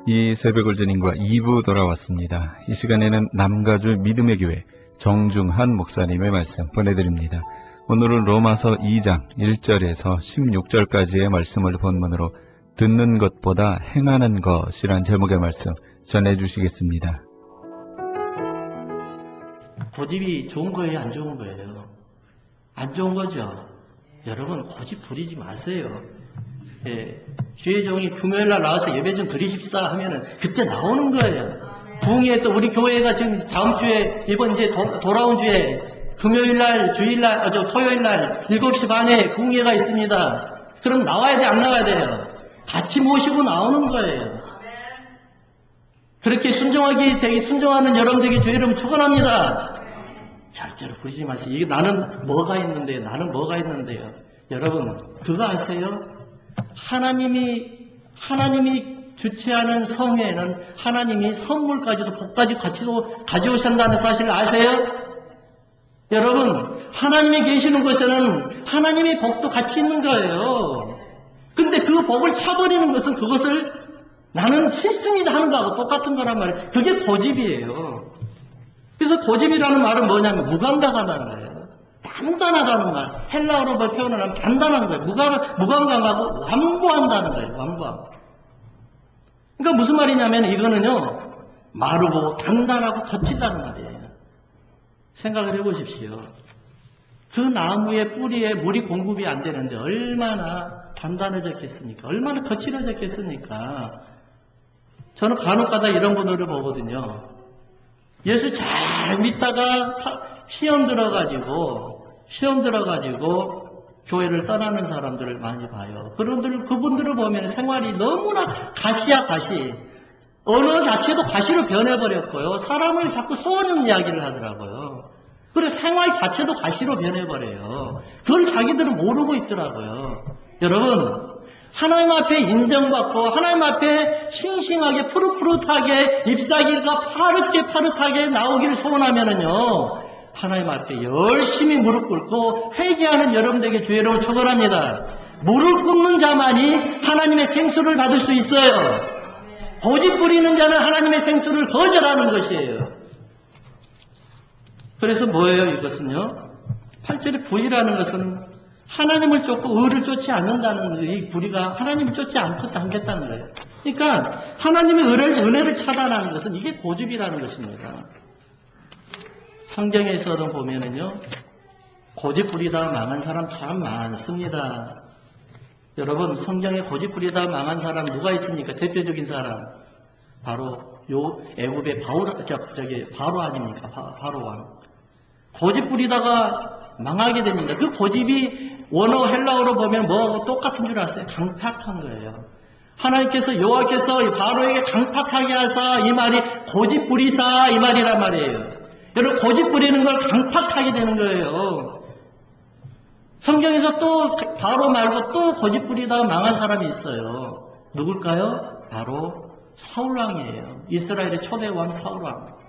이 새벽을 주님과 2부 돌아왔습니다. 이 시간에는 남가주 믿음의 교회 정중한 목사님의 말씀 보내드립니다. 오늘은 로마서 2장 1절에서 16절까지의 말씀을 본문으로 듣는 것보다 행하는 것이란 제목의 말씀 전해주시겠습니다. 고집이 좋은 거예요, 안 좋은 거예요? 안 좋은 거죠. 여러분 고집 부리지 마세요. 주의 종이 금요일날 나와서 예배 좀 드리십시다 하면은 그때 나오는 거예요. 부흥회 또 우리 교회가 지금 다음 주에 이번 이제 돌아온 주에 금요일날, 주일날, 토요일날 7시 반에 부흥회가 있습니다. 그럼 나와야 돼, 안 나와야 돼요? 같이 모시고 나오는 거예요. 그렇게 순종하는 여러분들에게 주의 이름 축원합니다. 절대로 부리지 마세요. 이게 나는 뭐가 있는데요. 여러분 그거 아세요? 하나님이 주최하는 성회에는 하나님이 선물까지도 복까지 가져오신다는 사실을 아세요? 여러분 하나님이 계시는 곳에는 하나님의 복도 같이 있는 거예요. 근데 그 복을 차버리는 것은 그것을 나는 싫습니다 하는 거하고 똑같은 거란 말이에요. 그게 고집이에요. 그래서 고집이라는 말은 뭐냐면 무감각하다는 거예요. 단단하다는 말. 헬라어로 표현을 하면 단단한 거예요. 무감각하고 완고한다는 거예요. 완고함. 그러니까 무슨 말이냐면 이거는요. 마르고 단단하고 거칠다는 말이에요. 생각을 해보십시오. 그 나무의 뿌리에 물이 공급이 안 되는데 얼마나 단단해졌겠습니까? 얼마나 거칠어졌겠습니까? 저는 간혹가다 이런 분들을 보거든요. 예수 잘 믿다가 시험 들어가지고 교회를 떠나는 사람들을 많이 봐요. 그분들을 보면 생활이 너무나 가시야 가시. 언어 자체도 가시로 변해버렸고요. 사람을 자꾸 쏘는 이야기를 하더라고요. 그래서 생활 자체도 가시로 변해버려요. 그걸 자기들은 모르고 있더라고요. 여러분 하나님 앞에 인정받고 하나님 앞에 싱싱하게 푸릇푸릇하게 잎사귀가 파릇하게 나오기를 소원하면은요 하나님 앞에 열심히 무릎 꿇고 회개하는 여러분들에게 주의 이름을 축원합니다. 무릎 꿇는 자만이 하나님의 생수를 받을 수 있어요. 고집 부리는 자는 하나님의 생수를 거절하는 것이에요. 그래서 뭐예요 이것은요? 8절에 부의라는 것은 하나님을 쫓고 의를 쫓지 않는다는 이 부리가 하나님을 쫓지 않겠다는 거예요. 그러니까 하나님의 은혜를 차단하는 것은 이게 고집이라는 것입니다. 성경에서도 보면은요, 고집 부리다 망한 사람 참 많습니다. 여러분, 성경에 고집 부리다 망한 사람 누가 있습니까? 대표적인 사람. 바로 애굽의 바로 아닙니까? 바로 왕. 고집 부리다가 망하게 됩니다. 그 고집이 원어 헬라어로 보면 뭐하고 똑같은 줄 아세요? 강팍한 거예요. 하나님께서 여호와께서 바로에게 강팍하게 하사 이 말이 고집 부리사 이 말이란 말이에요. 여러분 고집 부리는 걸 강팍하게 되는 거예요. 성경에서 또 바로 말고 또 고집 부리다가 망한 사람이 있어요. 누굴까요? 바로 사울왕이에요. 이스라엘의 초대왕 사울왕.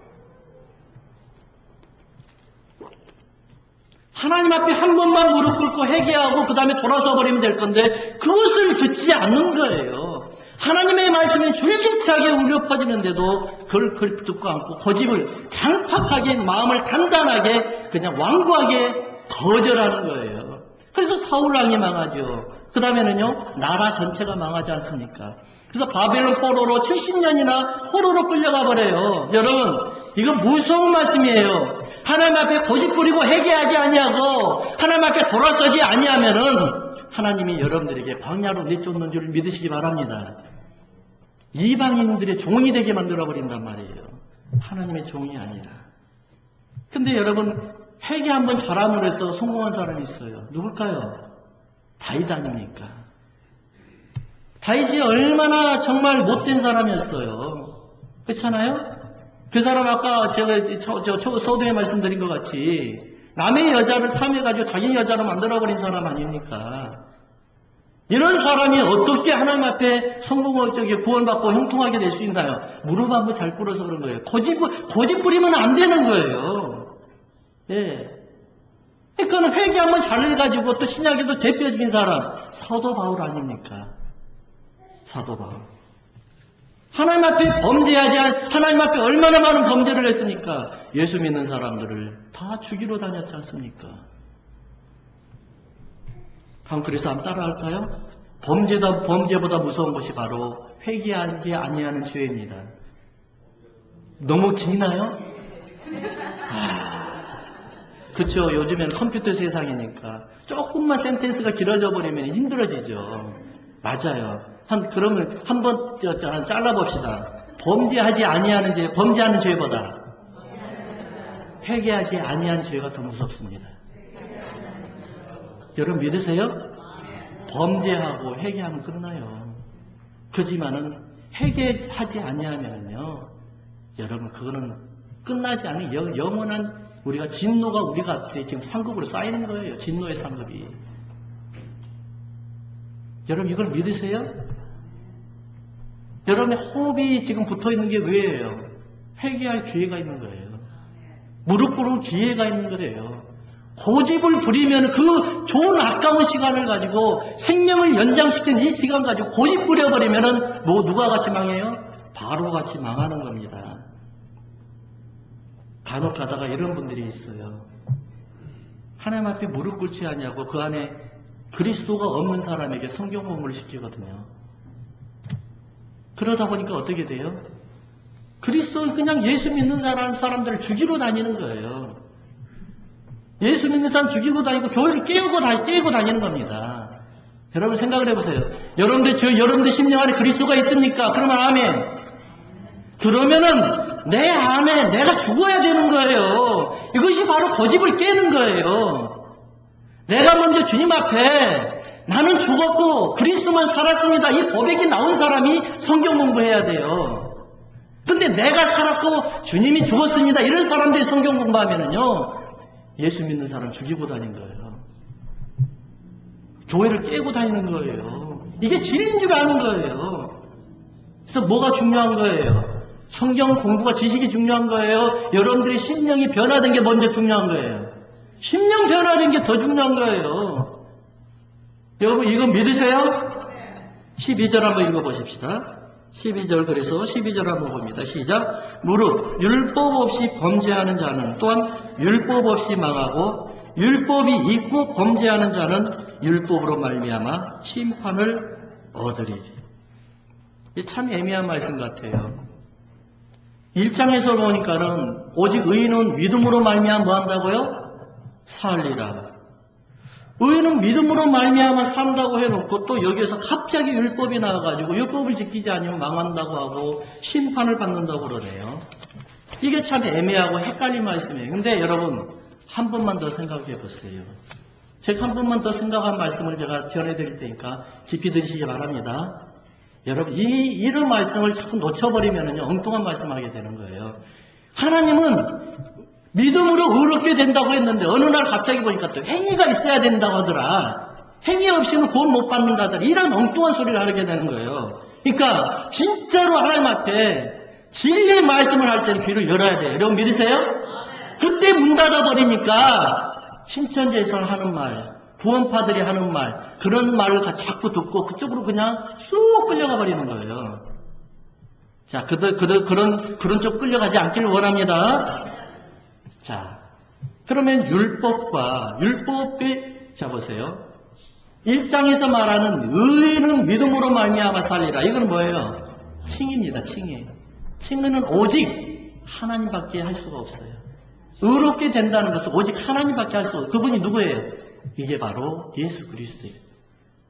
하나님 앞에 한 번만 무릎 꿇고 회개하고 그 다음에 돌아서 버리면 될 건데 그것을 듣지 않는 거예요. 하나님의 말씀이 줄기차게 울려 퍼지는데도 그걸 듣고 않고 고집을 강팍하게 마음을 단단하게 그냥 완고하게 거절하는 거예요. 그래서 사울왕이 망하죠. 그 다음에는요 나라 전체가 망하지 않습니까? 그래서 바벨론 포로로 70년이나 포로로 끌려가 버려요. 여러분 이건 무서운 말씀이에요. 하나님 앞에 고집 부리고 회개하지 아니하고 하나님 앞에 돌아서지 아니하면은 하나님이 여러분들에게 광야로 내쫓는 줄 믿으시기 바랍니다. 이방인들의 종이 되게 만들어버린단 말이에요. 하나님의 종이 아니라. 근데 여러분 회개 한번 잘함으로 해서 성공한 사람이 있어요. 누굴까요? 다윗 아닙니까? 다윗이 얼마나 정말 못된 사람이었어요. 그렇잖아요? 그 사람 아까 제가 서두에 말씀드린 것 같이 남의 여자를 탐해가지고 자기 여자로 만들어버린 사람 아닙니까? 이런 사람이 어떻게 하나님 앞에 구원받고 형통하게 될 수 있나요? 무릎 한번 잘 꿇어서 그런 거예요. 고집 부리면 안 되는 거예요. 예. 그러니까 회개 한번 잘 해가지고 또 신약에도 대표적인 사람 사도 바울 아닙니까? 사도 바울. 하나님 앞에 하나님 앞에 얼마나 많은 범죄를 했습니까? 예수 믿는 사람들을 다 죽이러 다녔지 않습니까? 그래서 한번 따라할까요? 범죄보다 무서운 것이 바로 회개하지 아니하는 죄입니다. 너무 기나요? 그렇죠. 요즘에는 컴퓨터 세상이니까 조금만 센텐스가 길어져 버리면 힘들어지죠. 맞아요. 그러면 한번 잘라봅시다. 범죄하지 아니하는 죄, 범죄하는 죄보다 회개하지 아니한 죄가 더 무섭습니다. 여러분 믿으세요? 범죄하고 회개하면 끝나요. 그렇지만은 회개하지 아니하면요, 여러분 그거는 끝나지 않은 영원한 우리가 진노가 우리가 지금 상급으로 쌓이는 거예요. 진노의 상급이. 여러분 이걸 믿으세요? 여러분의 호흡이 지금 붙어있는 게 왜예요? 회개할 기회가 있는 거예요. 무릎 꿇을 기회가 있는 거예요. 고집을 부리면 그 좋은 아까운 시간을 가지고 생명을 연장시킨 이 시간 가지고 고집 부려버리면은 누가 같이 망해요? 바로 같이 망하는 겁니다. 간혹 가다가 이런 분들이 있어요. 하나님 앞에 무릎 꿇지 않냐고 그 안에 그리스도가 없는 사람에게 성경 공부를 시키거든요. 그러다 보니까 어떻게 돼요? 그리스도는 그냥 예수 믿는 사람들을 죽이러 다니는 거예요. 예수 믿는 사람 죽이고 다니고 교회를 깨우고 다니는 겁니다. 여러분 생각을 해보세요. 여러분들 심령 안에 그리스도가 있습니까? 그러면 아멘. 그러면은 내 안에 내가 죽어야 되는 거예요. 이것이 바로 고집을 깨는 거예요. 내가 먼저 주님 앞에 나는 죽었고 그리스도만 살았습니다. 이 고백이 나온 사람이 성경 공부해야 돼요. 근데 내가 살았고 주님이 죽었습니다. 이런 사람들이 성경 공부하면은요, 예수 믿는 사람 죽이고 다닌 거예요. 교회를 깨고 다니는 거예요. 이게 진리인 줄 아는 거예요. 그래서 뭐가 중요한 거예요? 성경 공부가 지식이 중요한 거예요. 여러분들의 심령이 변화된 게 먼저 중요한 거예요. 심령 변화된 게 더 중요한 거예요. 여러분 이거 믿으세요? 12절 한번 읽어보십시다. 12절 그래서 12절 한번 봅니다. 시작. 무릇 율법 없이 범죄하는 자는 또한 율법 없이 망하고 율법이 있고 범죄하는 자는 율법으로 말미암아 심판을 얻으리니. 이게 참 애매한 말씀 같아요. 1장에서 보니까는 오직 의인은 믿음으로 말미암아 뭐 한다고요? 살리라. 의인은 믿음으로 말미암아 산다고 해놓고 또 여기에서 갑자기 율법이 나와가지고 율법을 지키지 않으면 망한다고 하고 심판을 받는다고 그러네요. 이게 참 애매하고 헷갈린 말씀이에요. 근데 여러분 한 번만 더 생각해 보세요. 제가 한 번만 더 생각한 말씀을 제가 전해드릴 테니까 깊이 들으시기 바랍니다. 여러분 이런 말씀을 자꾸 놓쳐버리면요 엉뚱한 말씀하게 되는 거예요. 하나님은 믿음으로 의롭게 된다고 했는데 어느 날 갑자기 보니까 또 행위가 있어야 된다고 하더라. 행위 없이는 구원 못 받는다더라. 이런 엉뚱한 소리를 하게 되는 거예요. 그러니까 진짜로 하나님 앞에 진리의 말씀을 할 때는 귀를 열어야 돼요. 여러분 믿으세요? 그때 문 닫아버리니까 신천지에서 하는 말, 구원파들이 하는 말, 그런 말을 자꾸 듣고 그쪽으로 그냥 쑥 끌려가 버리는 거예요. 자, 그런 쪽 끌려가지 않기를 원합니다. 자, 그러면 율법이, 자 보세요. 1장에서 말하는 의인은 믿음으로 말미암아 살리라. 이건 뭐예요? 칭의입니다. 칭의. 칭의는 오직 하나님밖에 할 수가 없어요. 의롭게 된다는 것은 오직 하나님밖에 할 수 없어요. 그분이 누구예요? 이게 바로 예수 그리스도예요.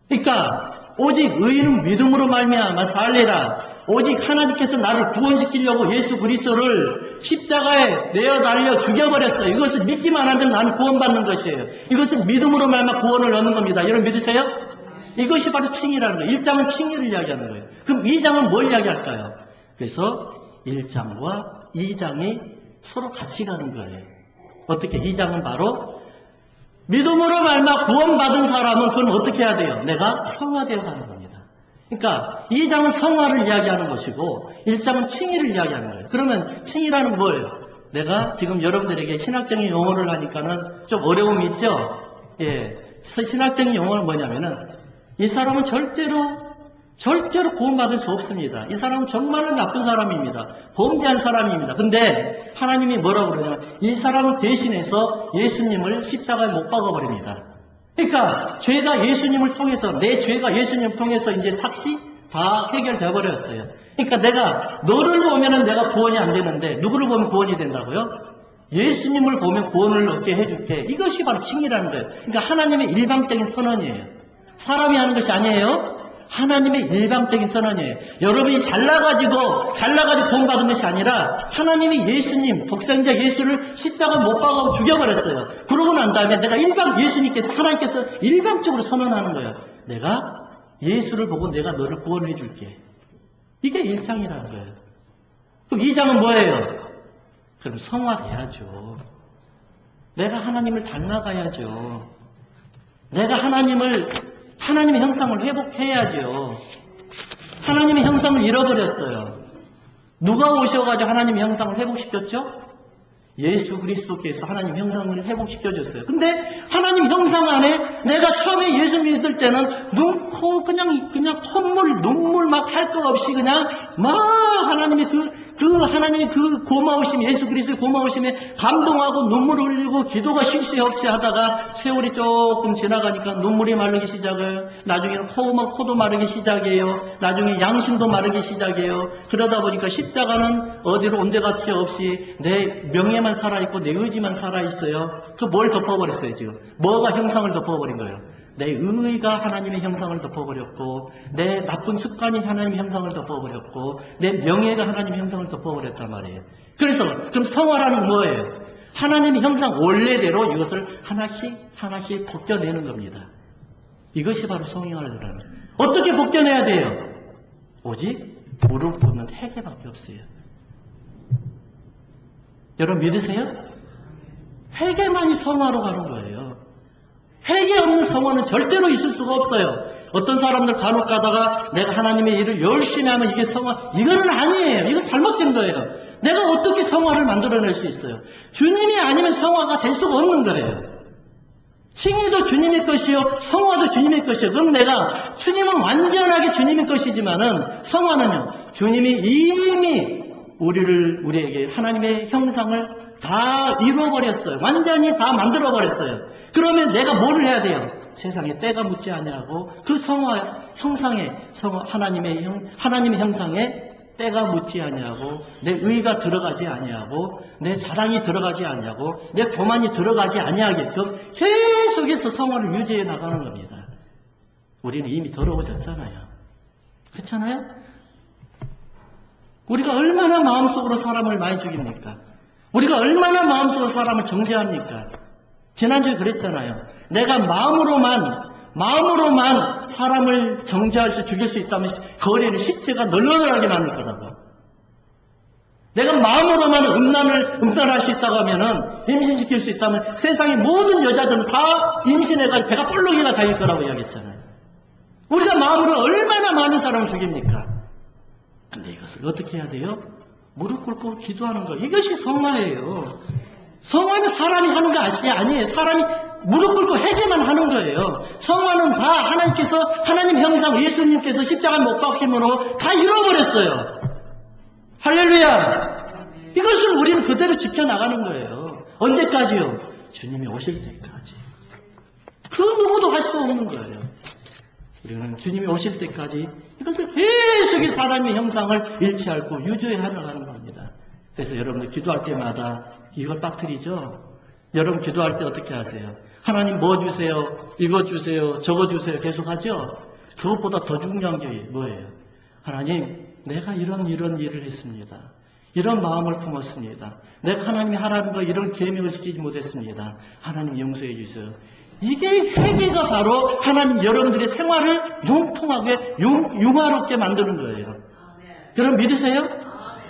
그러니까 오직 의인은 믿음으로 말미암아 살리라. 오직 하나님께서 나를 구원시키려고 예수 그리스도를 십자가에 내어 달려 죽여버렸어요. 이것을 믿기만 하면 나는 구원받는 것이에요. 이것은 믿음으로 말미암아 구원을 얻는 겁니다. 여러분 믿으세요? 이것이 바로 칭의라는 거예요. 1장은 칭의를 이야기하는 거예요. 그럼 2장은 뭘 이야기할까요? 그래서 1장과 2장이 서로 같이 가는 거예요. 어떻게? 2장은 바로 믿음으로 말미암아 구원받은 사람은 그건 어떻게 해야 돼요? 내가 성화되어 가는 겁니다. 그러니까 2장은 성화를 이야기하는 것이고 1장은 칭의를 이야기하는 거예요. 그러면 칭의라는 뭐예요? 내가 지금 여러분들에게 신학적인 용어를 하니까는 좀 어려움이 있죠? 예. 신학적인 용어는 뭐냐면은 이 사람은 절대로 절대로 구원받을 수 없습니다. 이 사람은 정말로 나쁜 사람입니다. 범죄한 사람입니다. 근데 하나님이 뭐라고 그러냐면 이 사람을 대신해서 예수님을 십자가에 못 박아버립니다. 그러니까 죄가 예수님을 통해서, 내 죄가 예수님을 통해서 이제 삭시 다 해결돼 버렸어요. 그러니까 내가 너를 보면은 내가 구원이 안 되는데 누구를 보면 구원이 된다고요? 예수님을 보면 구원을 얻게 해줄게. 이것이 바로 칭의라는 거예요. 그러니까 하나님의 일방적인 선언이에요. 사람이 하는 것이 아니에요. 하나님의 일방적인 선언이에요. 여러분이 잘나가지고 구원받은 것이 아니라 하나님이 예수님, 독생자 예수를 십자가 못 박아서 죽여버렸어요. 그러고 난 다음에 내가 하나님께서 일방적으로 선언하는 거예요. 내가 예수를 보고 내가 너를 구원해 줄게. 이게 1장이라는 거예요. 그럼 2장은 뭐예요? 그럼 성화돼야죠. 내가 하나님을 닮아가야죠. 내가 하나님의 형상을 회복해야죠. 하나님의 형상을 잃어버렸어요. 누가 오셔가지고 하나님의 형상을 회복시켰죠? 예수 그리스도께서 하나님 형상을 회복시켜줬어요. 근데 하나님 형상 안에 내가 처음에 예수 믿을 때는 눈, 코, 그냥 콧물, 눈물 막 할 거 없이 그냥 막 하나님의 하나님의 그 고마우심, 예수 그리스도의 고마우심에 감동하고 눈물 흘리고 기도가 쉴 새 없이 하다가 세월이 조금 지나가니까 눈물이 마르기 시작해요. 나중에는 코도 마르기 시작해요. 나중에 양심도 마르기 시작해요. 그러다 보니까 십자가는 어디로 온 데 같이 없이 내 명예만 살아있고 내 의지만 살아있어요. 그 뭘 덮어버렸어요 지금? 뭐가 형상을 덮어버린 거예요? 내 의의가 하나님의 형상을 덮어버렸고 내 나쁜 습관이 하나님의 형상을 덮어버렸고 내 명예가 하나님의 형상을 덮어버렸단 말이에요. 그래서 그럼 성화라는 건 뭐예요? 하나님의 형상 원래대로 이것을 하나씩 벗겨내는 겁니다. 이것이 바로 성화라는 거예요. 어떻게 벗겨내야 돼요? 오직 무릎 꿇는 회개밖에 없어요. 여러분 믿으세요? 회개만이 성화로 가는 거예요. 회개 없는 성화는 절대로 있을 수가 없어요. 어떤 사람들 간혹 가다가 내가 하나님의 일을 열심히 하면 이게 성화, 이거는 아니에요. 이건 잘못된 거예요. 내가 어떻게 성화를 만들어낼 수 있어요? 주님이 아니면 성화가 될 수가 없는 거예요. 칭의도 주님의 것이요, 성화도 주님의 것이요. 그럼 내가 주님은 완전하게 주님의 것이지만은 성화는요, 주님이 이미 우리에게 하나님의 형상을 다 이루어버렸어요. 완전히 다 만들어버렸어요. 그러면 내가 뭘 해야 돼요? 세상에 때가 묻지 아니하고 그 하나님의 형상에 때가 묻지 아니하고 내 의가 들어가지 아니하고 내 자랑이 들어가지 아니하고 내 교만이 들어가지 아니하게끔 계속해서 성화를 유지해 나가는 겁니다. 우리는 이미 더러워졌잖아요. 그렇잖아요? 우리가 얼마나 마음속으로 사람을 많이 죽입니까? 우리가 얼마나 마음속으로 사람을 정죄합니까? 지난주에 그랬잖아요. 내가 마음으로만 사람을 정죄할 수, 죽일 수 있다면 거리는 시체가 널널하게 많을 거라고. 내가 마음으로만 음란할 수 있다고 하면은, 임신시킬 수 있다면 세상의 모든 여자들은 다 임신해가지고 배가 볼록이가 다닐 거라고 이야기했잖아요. 우리가 마음으로 얼마나 많은 사람을 죽입니까? 근데 이것을 어떻게 해야 돼요? 무릎 꿇고 기도하는 거. 이것이 성화예요. 성화는 사람이 하는 거 아니에요. 사람이 무릎 꿇고 회개만 하는 거예요. 성화는 다 하나님 형상, 예수님께서 십자가 못 박힘으로 다 잃어버렸어요. 할렐루야! 이것을 우리는 그대로 지켜나가는 거예요. 언제까지요? 주님이 오실 때까지. 그 누구도 할 수 없는 거예요. 우리는 주님이 오실 때까지 이것을 계속 사람의 형상을 잃지 않고 유지해 나가는 겁니다. 그래서 여러분들 기도할 때마다 이걸 빠뜨리죠. 여러분 기도할 때 어떻게 하세요? 하나님 뭐 주세요? 이거 주세요? 저거 주세요? 계속 하죠? 그것보다 더 중요한 게 뭐예요? 하나님, 내가 이런 일을 했습니다. 이런 마음을 품었습니다. 내가 하나님이 하라는 거 이런 계명을 지키지 못했습니다. 하나님 용서해 주세요. 이게 회개가 바로 하나님 여러분들의 생활을 융통하게 융화롭게 만드는 거예요. 여러분 믿으세요?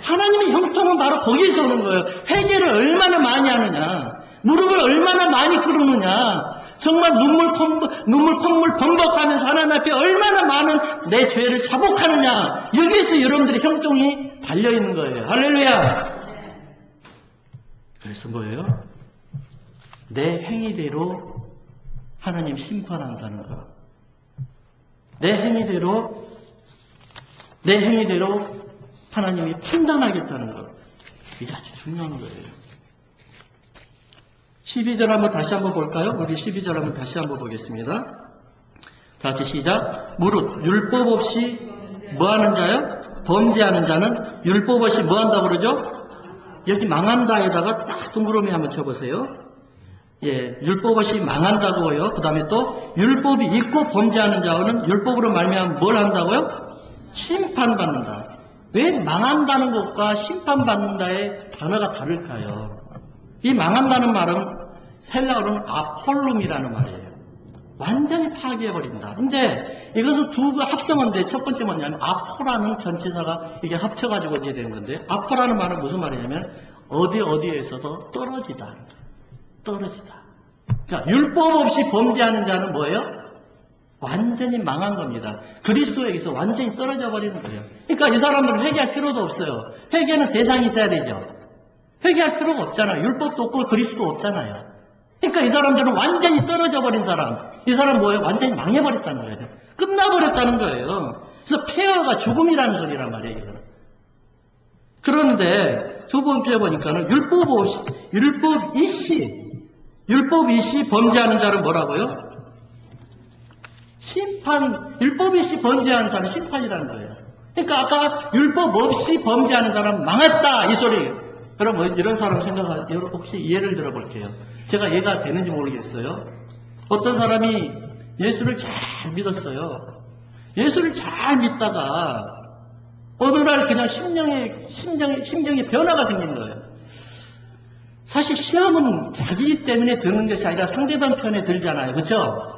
하나님의 형통은 바로 거기에서 오는 거예요. 회개를 얼마나 많이 하느냐, 무릎을 얼마나 많이 꿇느냐, 정말 눈물 콧물 범벅하면서 하나님 앞에 얼마나 많은 내 죄를 자복하느냐, 여기에서 여러분들의 형통이 달려있는 거예요. 할렐루야. 그래서 뭐예요? 내 행위대로 하나님 심판한다는 거. 내 행위대로 내 행위대로 하나님이 판단하겠다는 것. 이게 아주 중요한 거예요. 12절 한번 다시 한번 볼까요? 우리 12절 한번 다시 한번 보겠습니다. 다 같이 시작. 무릇 율법 없이 뭐하는 자요? 범죄하는 자는 율법 없이 뭐한다고 그러죠? 여기 망한다에다가 딱 동그라미 한번 쳐보세요. 예, 율법 없이 망한다고요. 그 다음에 또 율법이 있고 범죄하는 자는 율법으로 말미암아 뭘 한다고요? 심판받는다. 왜 망한다는 것과 심판받는다의 단어가 다를까요? 이 망한다는 말은 헬라어로는 아폴룸이라는 말이에요. 완전히 파괴해버린다. 근데 이것은 두 개 합성어인데 첫 번째 뭐냐면 아포라는 전치사가 이게 합쳐가지고 이제 되는 건데 아포라는 말은 무슨 말이냐면 어디에서도 떨어지다. 떨어지다. 그러니까 율법 없이 범죄하는 자는 뭐예요? 완전히 망한 겁니다. 그리스도에게서 완전히 떨어져 버리는 거예요. 그러니까 이 사람들은 회개할 필요도 없어요. 회개는 대상이 있어야 되죠. 회개할 필요가 없잖아요. 율법도 없고 그리스도 없잖아요. 그러니까 이 사람들은 완전히 떨어져 버린 사람. 이 사람 뭐예요? 완전히 망해버렸다는 거예요. 끝나버렸다는 거예요. 그래서 폐허가 죽음이라는 소리란 말이에요. 이거는. 그런데 두 번째 보니까는 율법 이시 범죄하는 자는 뭐라고요? 심판, 율법 이시 범죄하는 사람은 심판이라는 거예요. 그러니까 아까 율법 없이 범죄하는 사람 망했다 이 소리. 여러분 이런 사람 혹시 예를 들어볼게요. 제가 이해가 되는지 모르겠어요. 어떤 사람이 예수를 잘 믿었어요. 예수를 잘 믿다가 어느 날 그냥 심정에 변화가 생긴 거예요. 사실 시험은 자기 때문에 드는 것이 아니라 상대방 편에 들잖아요. 그렇죠?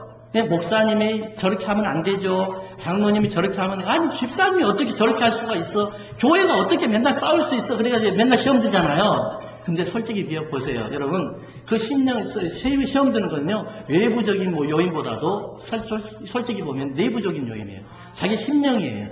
목사님이 저렇게 하면 안 되죠. 장로님이 저렇게 하면 아니 집사님이 어떻게 저렇게 할 수가 있어. 교회가 어떻게 맨날 싸울 수 있어. 그래가지고 맨날 시험 들잖아요. 근데 솔직히 보세요. 여러분 그 시험 드는 거는요. 외부적인 요인보다도 솔직히 보면 내부적인 요인이에요. 자기 심령이에요.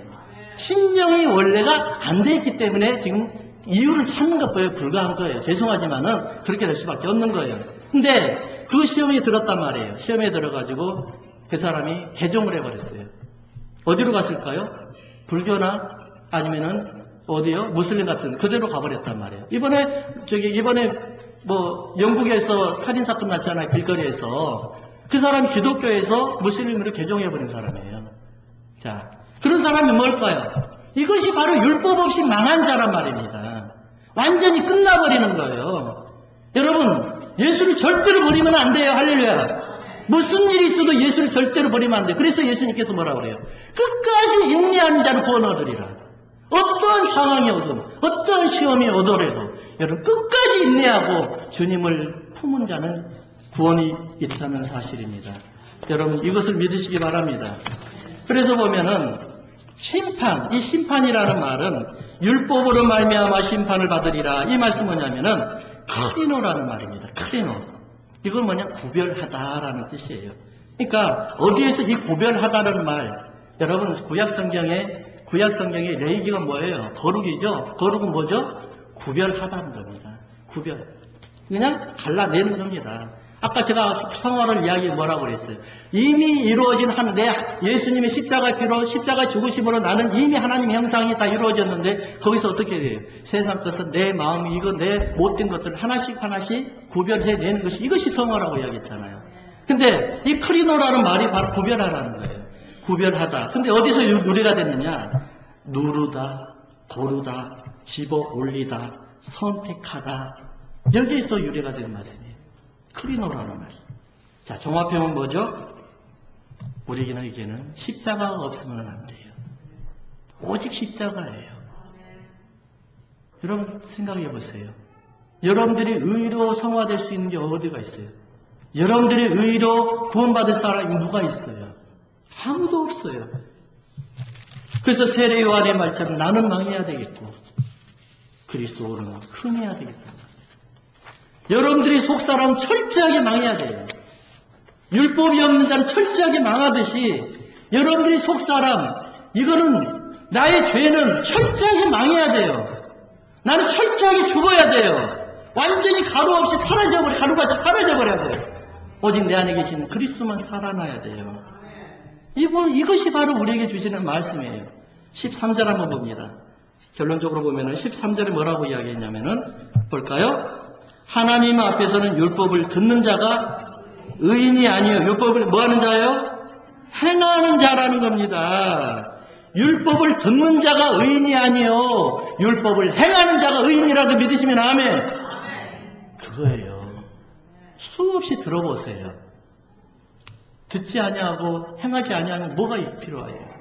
심령이 원래가 안 돼 있기 때문에 지금 이유를 찾는 것보다 불가한 거예요. 죄송하지만은 그렇게 될 수밖에 없는 거예요. 근데 그 시험에 들었단 말이에요. 시험에 들어가지고 그 사람이 개종을 해버렸어요. 어디로 갔을까요? 불교나 아니면은 어디요? 무슬림 같은 그대로 가버렸단 말이에요. 이번에 뭐 영국에서 살인사건 났잖아요. 길거리에서. 그 사람이 기독교에서 무슬림으로 개종해버린 사람이에요. 자, 그런 사람이 뭘까요? 이것이 바로 율법 없이 망한 자란 말입니다. 완전히 끝나버리는 거예요. 여러분, 예수를 절대로 버리면 안 돼요. 할렐루야. 무슨 일이 있어도 예수를 절대로 버리면 안 돼요. 그래서 예수님께서 뭐라고 그래요? 끝까지 인내하는 자를 구원 얻으리라. 어떠한 상황이 오든, 어떠한 시험이 오더라도 여러분 끝까지 인내하고 주님을 품은 자는 구원이 있다는 사실입니다. 여러분 이것을 믿으시기 바랍니다. 그래서 보면은 이 심판이라는 말은 율법으로 말미암아 심판을 받으리라. 이 말씀 뭐냐면은 크리노라는 말입니다. 크리노. 이건 뭐냐? 구별하다라는 뜻이에요. 그러니까 어디에서 이 구별하다라는 말, 여러분 구약 성경의 레이기가 뭐예요? 거룩이죠. 거룩은 뭐죠? 구별하다는 겁니다. 구별. 그냥 갈라내는 겁니다. 아까 제가 성화를 이야기 뭐라고 그랬어요? 이미 이루어진 예수님의 십자가 피로 십자가 죽으심으로 나는 이미 하나님의 형상이 다 이루어졌는데 거기서 어떻게 돼요? 세상 것은 내 마음이 이거 내 못된 것들을 하나씩 구별해내는 것이 이것이 성화라고 이야기했잖아요. 근데 이 크리노라는 말이 바로 구별하라는 거예요. 구별하다. 근데 어디서 유래가 됐느냐? 누르다, 고르다, 집어 올리다, 선택하다. 여기에서 유래가 된 말씀이에요. 크리노라는 말이에요. 자, 종합형은 뭐죠? 우리에게는 십자가가 없으면 안 돼요. 오직 십자가예요. 여러분 생각해 보세요. 여러분들이 의로 성화될 수 있는 게 어디가 있어요? 여러분들이 의로 구원받을 사람이 누가 있어요? 아무도 없어요. 그래서 세례 요한의 말처럼 나는 망해야 되겠고 그리스도는 흥해야 되겠다. 여러분들이 속사람은 철저하게 망해야 돼요. 율법이 없는 자는 철저하게 망하듯이 여러분들이 속사람, 이거는 나의 죄는 철저하게 망해야 돼요. 나는 철저하게 죽어야 돼요. 완전히 가루 없이 가루같이 사라져버려야 돼요. 오직 내 안에 계신 그리스도만 살아나야 돼요. 이것이 바로 우리에게 주시는 말씀이에요. 13절 한번 봅니다. 결론적으로 보면은 13절에 뭐라고 이야기했냐면은 볼까요? 하나님 앞에서는 율법을 듣는 자가 의인이 아니요. 율법을 뭐 하는 자예요? 행하는 자라는 겁니다. 율법을 듣는 자가 의인이 아니요. 율법을 행하는 자가 의인이라고 믿으시면 아멘. 그거예요. 수없이 들어보세요. 듣지 아니하고 행하지 아니하면 뭐가 필요해요?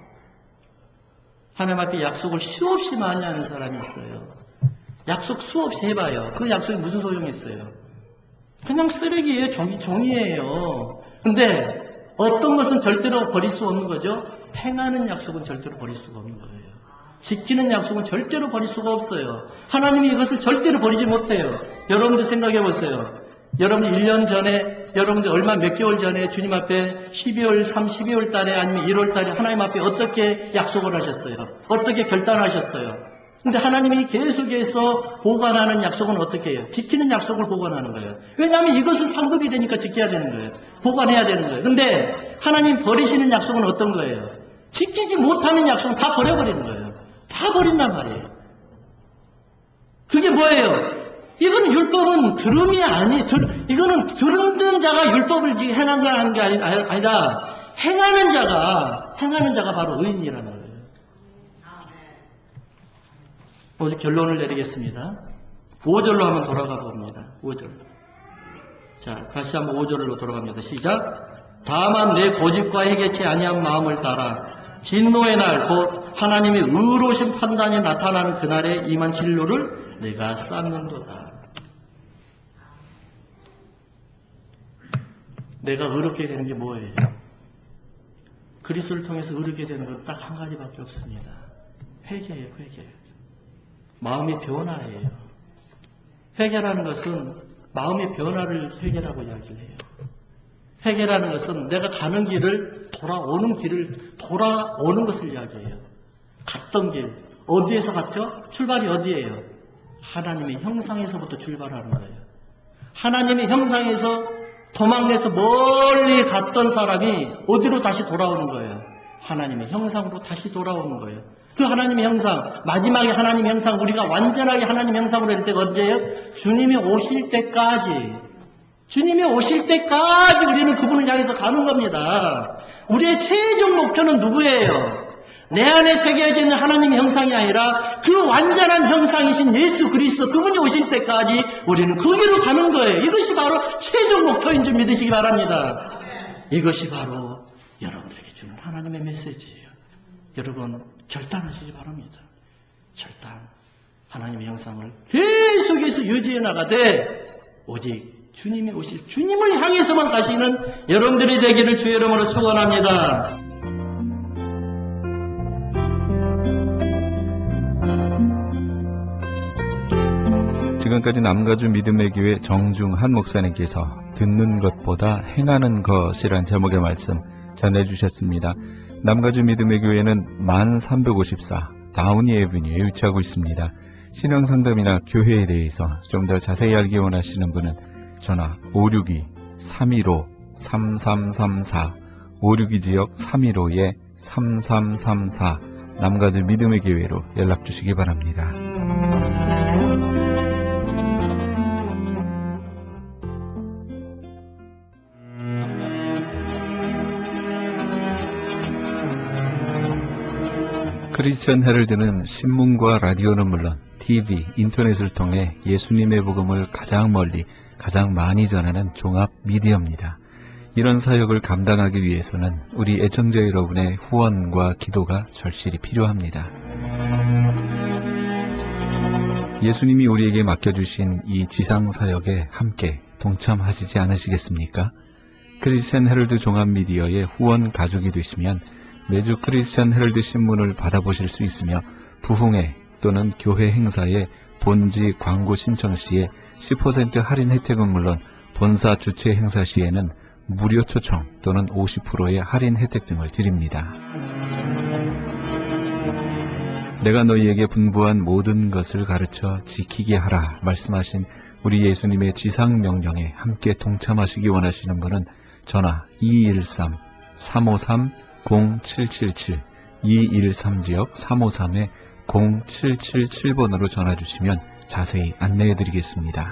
하나님 앞에 약속을 수없이 많이 하는 사람이 있어요. 약속 수없이 해봐요. 그 약속이 무슨 소용이 있어요? 그냥 쓰레기예요. 종이에요. 근데 어떤 것은 절대로 버릴 수 없는 거죠? 행하는 약속은 절대로 버릴 수가 없는 거예요. 지키는 약속은 절대로 버릴 수가 없어요. 하나님이 이것을 절대로 버리지 못해요. 여러분들 생각해 보세요. 여러분이 1년 전에, 여러분들 얼마 몇 개월 전에 주님 앞에 12월 달에 아니면 1월 달에 하나님 앞에 어떻게 약속을 하셨어요? 어떻게 결단하셨어요? 근데 하나님이 계속해서 보관하는 약속은 어떻게 해요? 지키는 약속을 보관하는 거예요. 왜냐하면 이것은 상급이 되니까 지켜야 되는 거예요. 보관해야 되는 거예요. 근데 하나님 버리시는 약속은 어떤 거예요? 지키지 못하는 약속은 다 버려버리는 거예요. 다 버린단 말이에요. 그게 뭐예요? 이거는 율법은 들음이 이거는 들은 자가 율법을 행한 거 하는 게 아니다. 행하는 자가 바로 의인이라는 거예요. 오늘 결론을 내리겠습니다. 5절로 한번 돌아가 봅니다. 5절. 자, 다시 한번 5절로 돌아갑니다. 시작. 다만 내 고집과 해결치 아니한 마음을 따라 진노의 날, 곧 하나님의 의로우신 판단이 나타나는 그날에 임한 진노를 내가 쌓는도다. 내가 의롭게 되는 게 뭐예요? 그리스도를 통해서 의롭게 되는 건 딱 한 가지밖에 없습니다. 회개예요, 회개. 마음의 변화예요. 회개라는 것은 마음의 변화를 회개라고 이야기를 해요. 회개라는 것은 내가 가는 길을 돌아오는 것을 이야기해요. 갔던 길, 어디에서 갔죠? 출발이 어디예요? 하나님의 형상에서부터 출발하는 거예요. 하나님의 형상에서 도망내서 멀리 갔던 사람이 어디로 다시 돌아오는 거예요? 하나님의 형상으로 다시 돌아오는 거예요. 그 하나님의 형상, 마지막에 하나님의 형상, 우리가 완전하게 하나님의 형상으로 될 때가 언제예요? 주님이 오실 때까지. 주님이 오실 때까지 우리는 그분을 향해서 가는 겁니다. 우리의 최종 목표는 누구예요? 내 안에 새겨져 있는 하나님의 형상이 아니라 그 완전한 형상이신 예수 그리스도 그분이 오실 때까지 우리는 그 길로 가는 거예요. 이것이 바로 최종 목표인 줄 믿으시기 바랍니다. 이것이 바로 여러분들에게 주는 하나님의 메시지예요. 여러분 결단하시기 바랍니다. 결단. 하나님의 형상을 계속해서 유지해 나가되 오직 주님이 오실 주님을 향해서만 가시는 여러분들이 되기를 주의 이름으로 축원합니다. 지금까지 남가주 믿음의 교회 정중한 목사님께서 듣는 것보다 행하는 것이란 제목의 말씀 전해주셨습니다. 남가주 믿음의 교회는 만 354 다우니 에비뉴에 위치하고 있습니다. 신앙상담이나 교회에 대해서 좀 더 자세히 알기 원하시는 분은 전화 562-315-3334 562지역 315-3334 남가주 믿음의 교회로 연락주시기 바랍니다. 크리스천 헤럴드는 신문과 라디오는 물론 TV, 인터넷을 통해 예수님의 복음을 가장 멀리, 가장 많이 전하는 종합 미디어입니다. 이런 사역을 감당하기 위해서는 우리 애청자 여러분의 후원과 기도가 절실히 필요합니다. 예수님이 우리에게 맡겨주신 이 지상사역에 함께 동참하시지 않으시겠습니까? 크리스천 헤럴드 종합 미디어의 후원 가족이 되시면 매주 크리스천 헤럴드 신문을 받아보실 수 있으며 부흥회 또는 교회 행사에 본지 광고 신청 시에 10% 할인 혜택은 물론 본사 주최 행사 시에는 무료 초청 또는 50%의 할인 혜택 등을 드립니다. 내가 너희에게 분부한 모든 것을 가르쳐 지키게 하라 말씀하신 우리 예수님의 지상 명령에 함께 동참하시기 원하시는 분은 전화 213-353-0777 213지역 353-0777번으로 전화 주시면 자세히 안내해 드리겠습니다.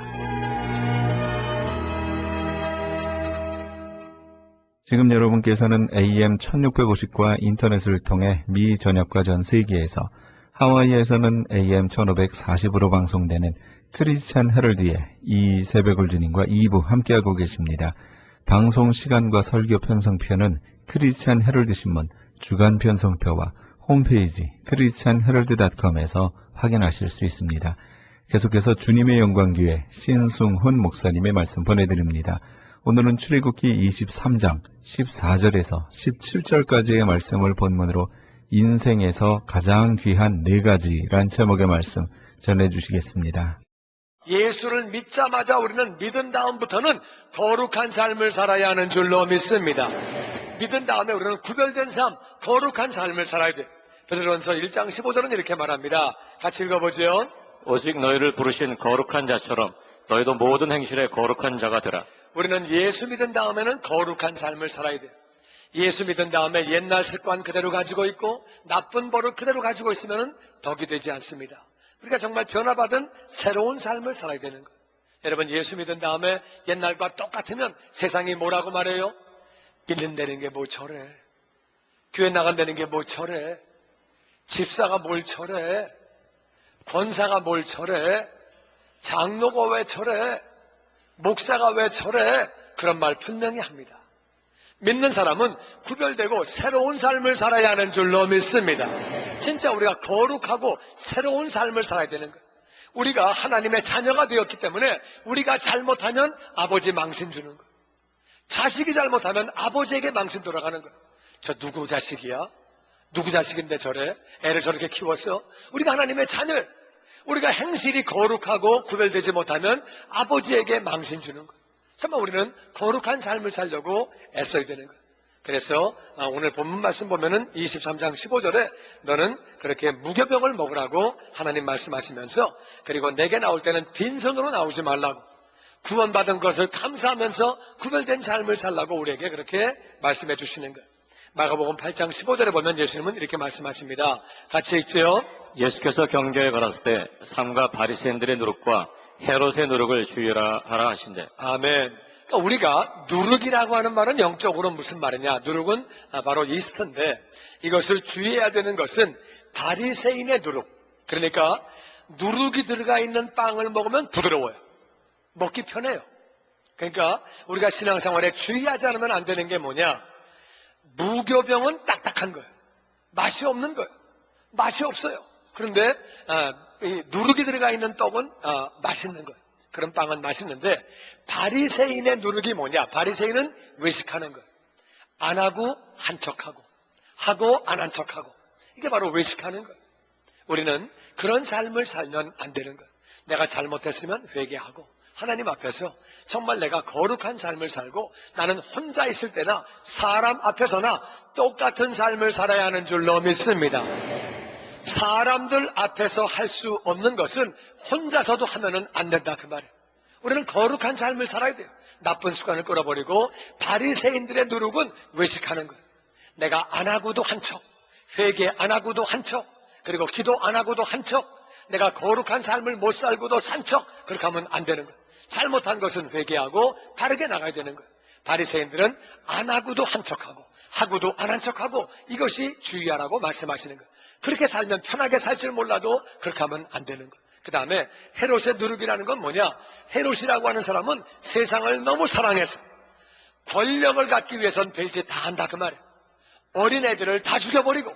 지금 여러분께서는 AM 1650과 인터넷을 통해 미 전역과 전 세계에서, 하와이에서는 AM 1540으로 방송되는 크리스찬 헤럴드의 이 새벽을 주님과 2부 함께하고 계십니다. 방송 시간과 설교 편성표는 크리스찬 헤럴드 신문 주간 편성표와 홈페이지 christianherald.com에서 확인하실 수 있습니다. 계속해서 주님의 영광교회 신승훈 목사님의 말씀 보내드립니다. 오늘은 출애굽기 23장 14절에서 17절까지의 말씀을 본문으로 인생에서 가장 귀한 4가지란 제목의 말씀 전해주시겠습니다. 예수를 믿자마자 우리는 믿은 다음부터는 거룩한 삶을 살아야 하는 줄로 믿습니다. 믿은 다음에 우리는 구별된 삶, 거룩한 삶을 살아야 돼. 베드로전서 1장 15절은 이렇게 말합니다. 같이 읽어보죠. 오직 너희를 부르신 거룩한 자처럼 너희도 모든 행실에 거룩한 자가 되라. 우리는 예수 믿은 다음에는 거룩한 삶을 살아야 돼요. 예수 믿은 다음에 옛날 습관 그대로 가지고 있고 나쁜 버릇 그대로 가지고 있으면 덕이 되지 않습니다. 우리가 정말 변화받은 새로운 삶을 살아야 되는 거예요. 여러분, 예수 믿은 다음에 옛날과 똑같으면 세상이 뭐라고 말해요? 믿는다는 게 뭐 저래? 교회 나간다는 게 뭐 저래? 집사가 뭘 저래? 권사가 뭘 저래? 장로가 왜 저래? 목사가 왜 저래? 그런 말 분명히 합니다. 믿는 사람은 구별되고 새로운 삶을 살아야 하는 줄로 믿습니다. 진짜 우리가 거룩하고 새로운 삶을 살아야 되는 거예요. 우리가 하나님의 자녀가 되었기 때문에 우리가 잘못하면 아버지 망신 주는 거예요. 자식이 잘못하면 아버지에게 망신 돌아가는 거예요. 저 누구 자식이야? 누구 자식인데 저래? 애를 저렇게 키웠어? 우리가 하나님의 자녀예요. 우리가 행실이 거룩하고 구별되지 못하면 아버지에게 망신 주는 거예요. 정말 우리는 거룩한 삶을 살려고 애써야 되는 거예요. 그래서 오늘 본문 말씀 보면은 23장 15절에 너는 그렇게 무교병을 먹으라고 하나님 말씀하시면서, 그리고 내게 나올 때는 빈손으로 나오지 말라고, 구원받은 것을 감사하면서 구별된 삶을 살라고 우리에게 그렇게 말씀해 주시는 거예요. 마가복음 8장 15절에 보면 예수님은 이렇게 말씀하십니다. 같이 읽죠. 예수께서 경계에 걸었을 때 삼가 바리새인들의 누룩과 헤롯의 누룩을 주의하라 하신대. 아멘. 그러니까 우리가 누룩이라고 하는 말은 영적으로 무슨 말이냐? 누룩은 바로 이스트인데, 이것을 주의해야 되는 것은 바리새인의 누룩. 그러니까 누룩이 들어가 있는 빵을 먹으면 부드러워요. 먹기 편해요. 그러니까 우리가 신앙생활에 주의하지 않으면 안 되는 게 뭐냐? 무교병은 딱딱한 거예요. 맛이 없는 거예요. 맛이 없어요. 그런데 이 누룩이 들어가 있는 떡은 맛있는 거예요. 그런 빵은 맛있는데, 바리새인의 누룩이 뭐냐? 바리새인은 외식하는 거예요. 안 하고 한 척하고, 하고 안 한 척하고. 이게 바로 외식하는 거예요. 우리는 그런 삶을 살면 안 되는 거예요. 내가 잘못했으면 회개하고 하나님 앞에서 정말 내가 거룩한 삶을 살고, 나는 혼자 있을 때나 사람 앞에서나 똑같은 삶을 살아야 하는 줄로 믿습니다. 사람들 앞에서 할 수 없는 것은 혼자서도 하면은 안 된다, 그 말이에요. 우리는 거룩한 삶을 살아야 돼요. 나쁜 습관을 끌어버리고. 바리새인들의 누룩은 외식하는 거예요. 내가 안 하고도 한 척, 회개 안 하고도 한 척, 그리고 기도 안 하고도 한 척, 내가 거룩한 삶을 못 살고도 산 척, 그렇게 하면 안 되는 거예요. 잘못한 것은 회개하고 바르게 나가야 되는 거예요. 바리새인들은 안 하고도 한 척하고 하고도 안 한 척하고, 이것이 주의하라고 말씀하시는 거예요. 그렇게 살면 편하게 살 줄 몰라도 그렇게 하면 안 되는 거예요. 그 다음에 헤롯의 누룩이라는 건 뭐냐? 헤롯이라고 하는 사람은 세상을 너무 사랑해서 권력을 갖기 위해서는 별짓 다 한다, 그 말이에요. 어린애들을 다 죽여버리고,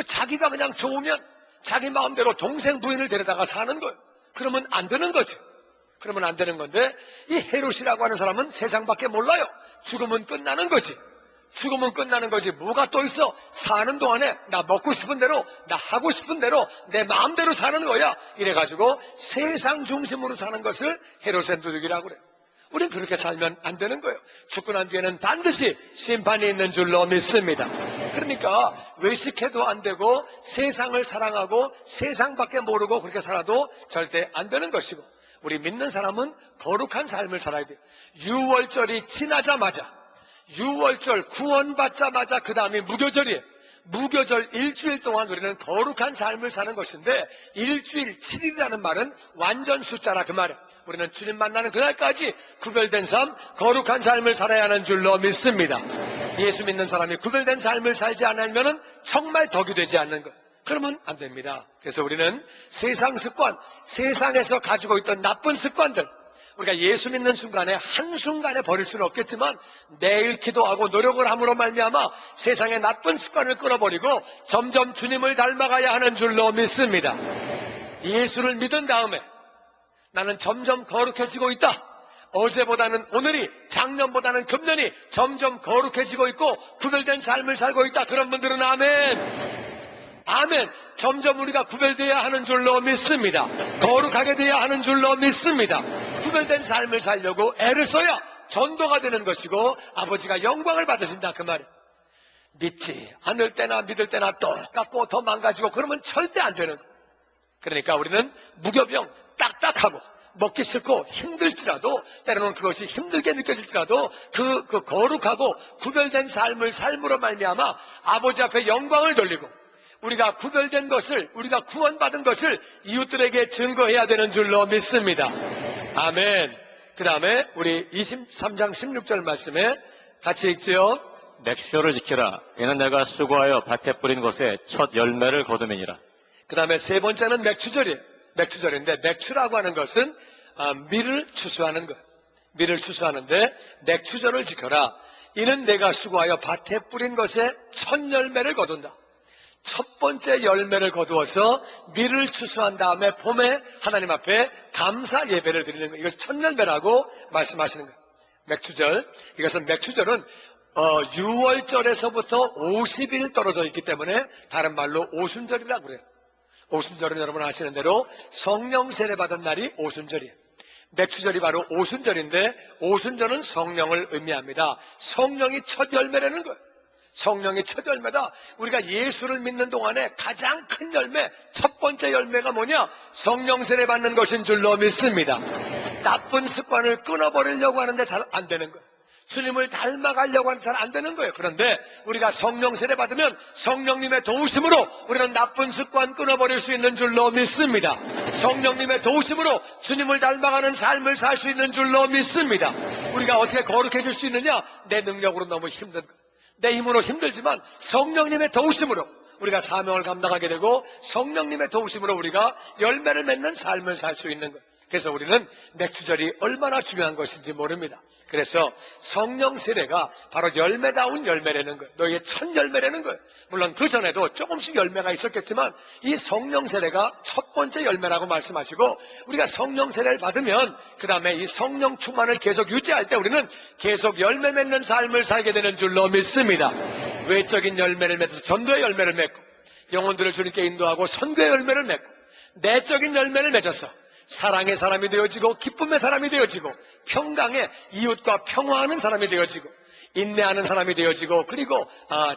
자기가 그냥 좋으면 자기 마음대로 동생 부인을 데려다가 사는 거예요. 그러면 안 되는 거지. 그러면 안 되는 건데, 이 헤롯이라고 하는 사람은 세상밖에 몰라요. 죽으면 끝나는 거지. 죽으면 끝나는 거지. 뭐가 또 있어? 사는 동안에 나 먹고 싶은 대로, 나 하고 싶은 대로 내 마음대로 사는 거야. 이래가지고 세상 중심으로 사는 것을 헤롯의 누룩이라고 그래요. 우린 그렇게 살면 안 되는 거예요. 죽고 난 뒤에는 반드시 심판이 있는 줄로 믿습니다. 그러니까 외식해도 안 되고, 세상을 사랑하고 세상밖에 모르고 그렇게 살아도 절대 안 되는 것이고, 우리 믿는 사람은 거룩한 삶을 살아야 돼요. 유월절이 지나자마자, 유월절 구원받자마자 그 다음이 무교절이에요. 무교절 일주일 동안 우리는 거룩한 삶을 사는 것인데 일주일 7일이라는 말은 완전 숫자라 그 말이에요. 우리는 주님 만나는 그날까지 구별된 삶, 거룩한 삶을 살아야 하는 줄로 믿습니다. 예수 믿는 사람이 구별된 삶을 살지 않으면 정말 덕이 되지 않는 것. 그러면 안 됩니다. 그래서 우리는 세상 습관, 세상에서 가지고 있던 나쁜 습관들, 우리가 예수 믿는 순간에 한순간에 버릴 수는 없겠지만 매일 기도하고 노력을 함으로 말미암아 세상의 나쁜 습관을 끊어버리고 점점 주님을 닮아가야 하는 줄로 믿습니다. 예수를 믿은 다음에 나는 점점 거룩해지고 있다. 어제보다는 오늘이, 작년보다는 금년이 점점 거룩해지고 있고 구별된 삶을 살고 있다. 그런 분들은 아멘. 아멘. 점점 우리가 구별되어야 하는 줄로 믿습니다. 거룩하게 되어야 하는 줄로 믿습니다. 구별된 삶을 살려고 애를 써야 전도가 되는 것이고 아버지가 영광을 받으신다 그 말이에요. 믿지 않을 때나 믿을 때나 똑같고 더 망가지고 그러면 절대 안 되는 거예요. 그러니까 우리는 무교병 딱딱하고 먹기 싫고 힘들지라도 때로는 그것이 힘들게 느껴질지라도 그 거룩하고 구별된 삶을 삶으로 말미암아 아버지 앞에 영광을 돌리고 우리가 구별된 것을, 우리가 구원받은 것을 이웃들에게 증거해야 되는 줄로 믿습니다. 아멘. 그 다음에 우리 23장 16절 말씀에 같이 읽지요. 맥주절을 지키라. 이는 내가 수고하여 밭에 뿌린 것에 첫 열매를 거두매니라. 그 다음에 세 번째는 맥주절이에요. 맥주절인데 맥주라고 하는 것은 밀을 추수하는 것. 밀을 추수하는데 맥주절을 지켜라. 이는 내가 수고하여 밭에 뿌린 것에 첫 열매를 거둔다. 첫 번째 열매를 거두어서 밀을 추수한 다음에 봄에 하나님 앞에 감사 예배를 드리는 것. 이것이 첫 열매라고 말씀하시는 거예요. 맥주절. 이것은 맥주절은 6월절에서부터 50일 떨어져 있기 때문에 다른 말로 오순절이라고 그래요. 오순절은 여러분 아시는 대로 성령 세례 받은 날이 오순절이에요. 맥주절이 바로 오순절인데 오순절은 성령을 의미합니다. 성령이 첫 열매라는 거예요. 성령이 첫 열매다. 우리가 예수를 믿는 동안에 가장 큰 열매, 첫 번째 열매가 뭐냐? 성령 세례 받는 것인 줄로 믿습니다. 나쁜 습관을 끊어버리려고 하는데 잘 안 되는 거예요. 주님을 닮아가려고 하는데 잘 안 되는 거예요. 그런데 우리가 성령 세례 받으면 성령님의 도우심으로 우리는 나쁜 습관 끊어버릴 수 있는 줄로 믿습니다. 성령님의 도우심으로 주님을 닮아가는 삶을 살 수 있는 줄로 믿습니다. 우리가 어떻게 거룩해질 수 있느냐? 내 능력으로 너무 힘든 거예요. 내 힘으로 힘들지만 성령님의 도우심으로 우리가 사명을 감당하게 되고 성령님의 도우심으로 우리가 열매를 맺는 삶을 살 수 있는 거예요. 그래서 우리는 맥주절이 얼마나 중요한 것인지 모릅니다. 그래서 성령 세례가 바로 열매다운 열매라는 거예요. 너희의 첫 열매라는 거예요. 물론 그 전에도 조금씩 열매가 있었겠지만 이 성령 세례가 첫 번째 열매라고 말씀하시고 우리가 성령 세례를 받으면 그 다음에 이 성령 충만을 계속 유지할 때 우리는 계속 열매 맺는 삶을 살게 되는 줄로 믿습니다. 외적인 열매를 맺어서 전도의 열매를 맺고 영혼들을 주님께 인도하고 선교의 열매를 맺고 내적인 열매를 맺어서 사랑의 사람이 되어지고 기쁨의 사람이 되어지고 평강의 이웃과 평화하는 사람이 되어지고 인내하는 사람이 되어지고 그리고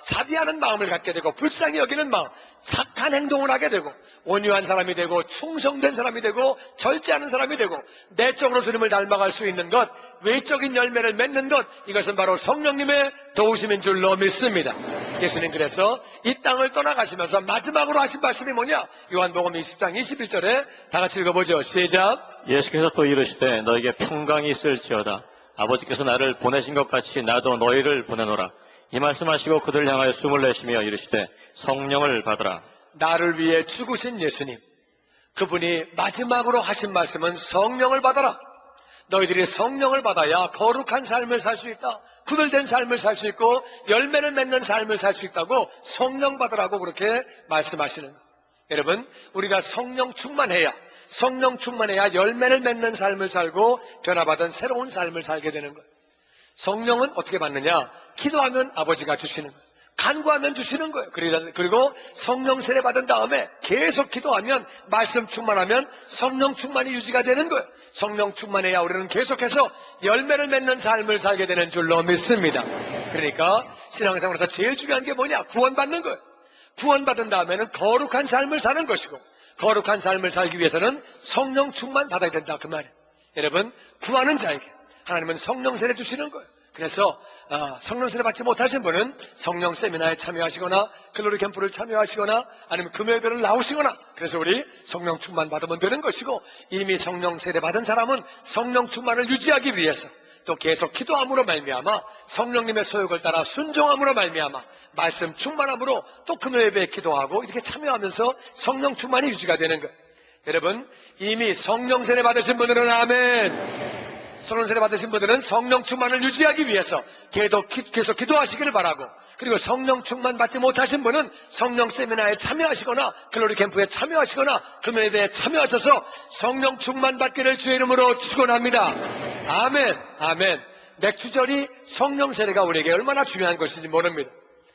자비하는 마음을 갖게 되고 불쌍히 여기는 마음, 착한 행동을 하게 되고 온유한 사람이 되고 충성된 사람이 되고 절제하는 사람이 되고 내적으로 주님을 닮아갈 수 있는 것, 외적인 열매를 맺는 것, 이것은 바로 성령님의 도우심인 줄로 믿습니다. 예수님 그래서 이 땅을 떠나가시면서 마지막으로 하신 말씀이 뭐냐? 요한복음 20장 21절에 다 같이 읽어보죠. 시작. 예수께서 또 이르시되 너에게 평강이 있을지어다. 아버지께서 나를 보내신 것 같이 나도 너희를 보내노라. 이 말씀하시고 그들을 향하여 숨을 내쉬며 이르시되 성령을 받으라. 나를 위해 죽으신 예수님, 그분이 마지막으로 하신 말씀은 성령을 받아라. 너희들이 성령을 받아야 거룩한 삶을 살 수 있다. 구별된 삶을 살 수 있고 열매를 맺는 삶을 살 수 있다고 성령 받으라고 그렇게 말씀하시는 거예요. 여러분, 우리가 성령 충만해야 열매를 맺는 삶을 살고 변화받은 새로운 삶을 살게 되는 거예요. 성령은 어떻게 받느냐? 기도하면 아버지가 주시는 거예요. 간구하면 주시는 거예요. 그리고 성령 세례 받은 다음에 계속 기도하면 말씀 충만하면 성령 충만이 유지가 되는 거예요. 성령 충만해야 우리는 계속해서 열매를 맺는 삶을 살게 되는 줄로 믿습니다. 그러니까 신앙생활에서 제일 중요한 게 뭐냐? 구원받는 거예요. 구원받은 다음에는 거룩한 삶을 사는 것이고 거룩한 삶을 살기 위해서는 성령 충만 받아야 된다 그 말이에요. 여러분, 구하는 자에게 하나님은 성령 세례 주시는 거예요. 그래서 성령 세례 받지 못하신 분은 성령 세미나에 참여하시거나 글로리 캠프를 참여하시거나 아니면 금요일배를 나오시거나, 그래서 우리 성령 충만 받으면 되는 것이고, 이미 성령 세례 받은 사람은 성령 충만을 유지하기 위해서 또 계속 기도함으로 말미암아 성령님의 소욕을 따라 순종함으로 말미암아 말씀 충만함으로 또 금요일배에 기도하고 이렇게 참여하면서 성령 충만이 유지가 되는 거예요. 여러분, 이미 성령 세례 받으신 분들은 아멘. 성령 세례 받으신 분들은 성령 충만을 유지하기 위해서 계속 기도하시기를 바라고, 그리고 성령 충만 받지 못하신 분은 성령 세미나에 참여하시거나 글로리 캠프에 참여하시거나 금요일배에 참여하셔서 성령 충만 받기를 주의 이름으로 축원합니다. 아멘, 아멘. 맥주절이 성령 세례가 우리에게 얼마나 중요한 것인지 모릅니다.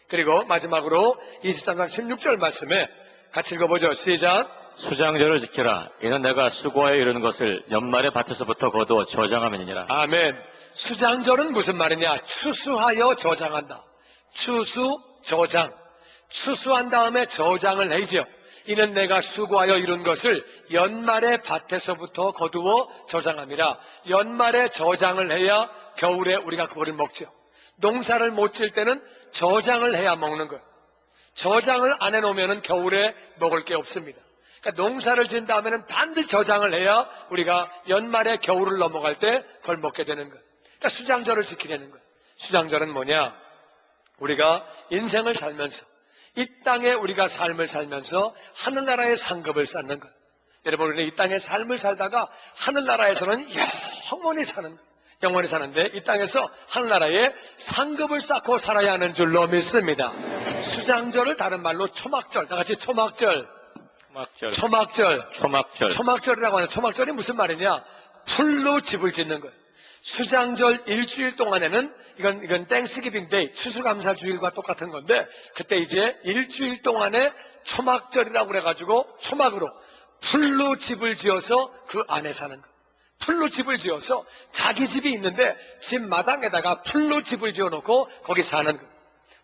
그리고 마지막으로 23장 16절 말씀에 같이 읽어보죠. 시작. 수장절을 지키라. 이는 내가 수고하여 이루는 것을 연말의 밭에서부터 거두어 저장함이니라. 아멘. 수장절은 무슨 말이냐? 추수하여 저장한다. 추수, 저장. 추수한 다음에 저장을 해야죠. 이는 내가 수고하여 이룬 것을 연말의 밭에서부터 거두어 저장함이라. 연말에 저장을 해야 겨울에 우리가 그거를 먹죠. 농사를 못 지을 때는 저장을 해야 먹는 거예요. 저장을 안 해놓으면 겨울에 먹을 게 없습니다. 그러니까 농사를 지은 다음에는 반드시 저장을 해야 우리가 연말에 겨울을 넘어갈 때 그걸 먹게 되는 거예요. 그러니까 수장절을 지키려는 거예요. 수장절은 뭐냐? 우리가 인생을 살면서 이 땅에 우리가 삶을 살면서 하늘나라의 상급을 쌓는 거예요. 여러분, 우리는 이 땅에 삶을 살다가 하늘나라에서는 영원히 사는 거예요. 영원히 사는데 이 땅에서 하늘나라에 상급을 쌓고 살아야 하는 줄로 믿습니다. 수장절을 다른 말로 초막절, 다 같이 초막절. 초막절이라고 하는, 초막절이 무슨 말이냐? 풀로 집을 짓는 거예요. 수장절 일주일 동안에는 이건 땡스기빙 데이, 추수감사주일과 똑같은 건데, 그때 이제 일주일 동안에 초막절이라고 그래가지고 초막으로 풀로 집을 지어서 그 안에 사는 거예요. 풀로 집을 지어서 자기 집이 있는데 집 마당에다가 풀로 집을 지어놓고 거기 사는 거예요.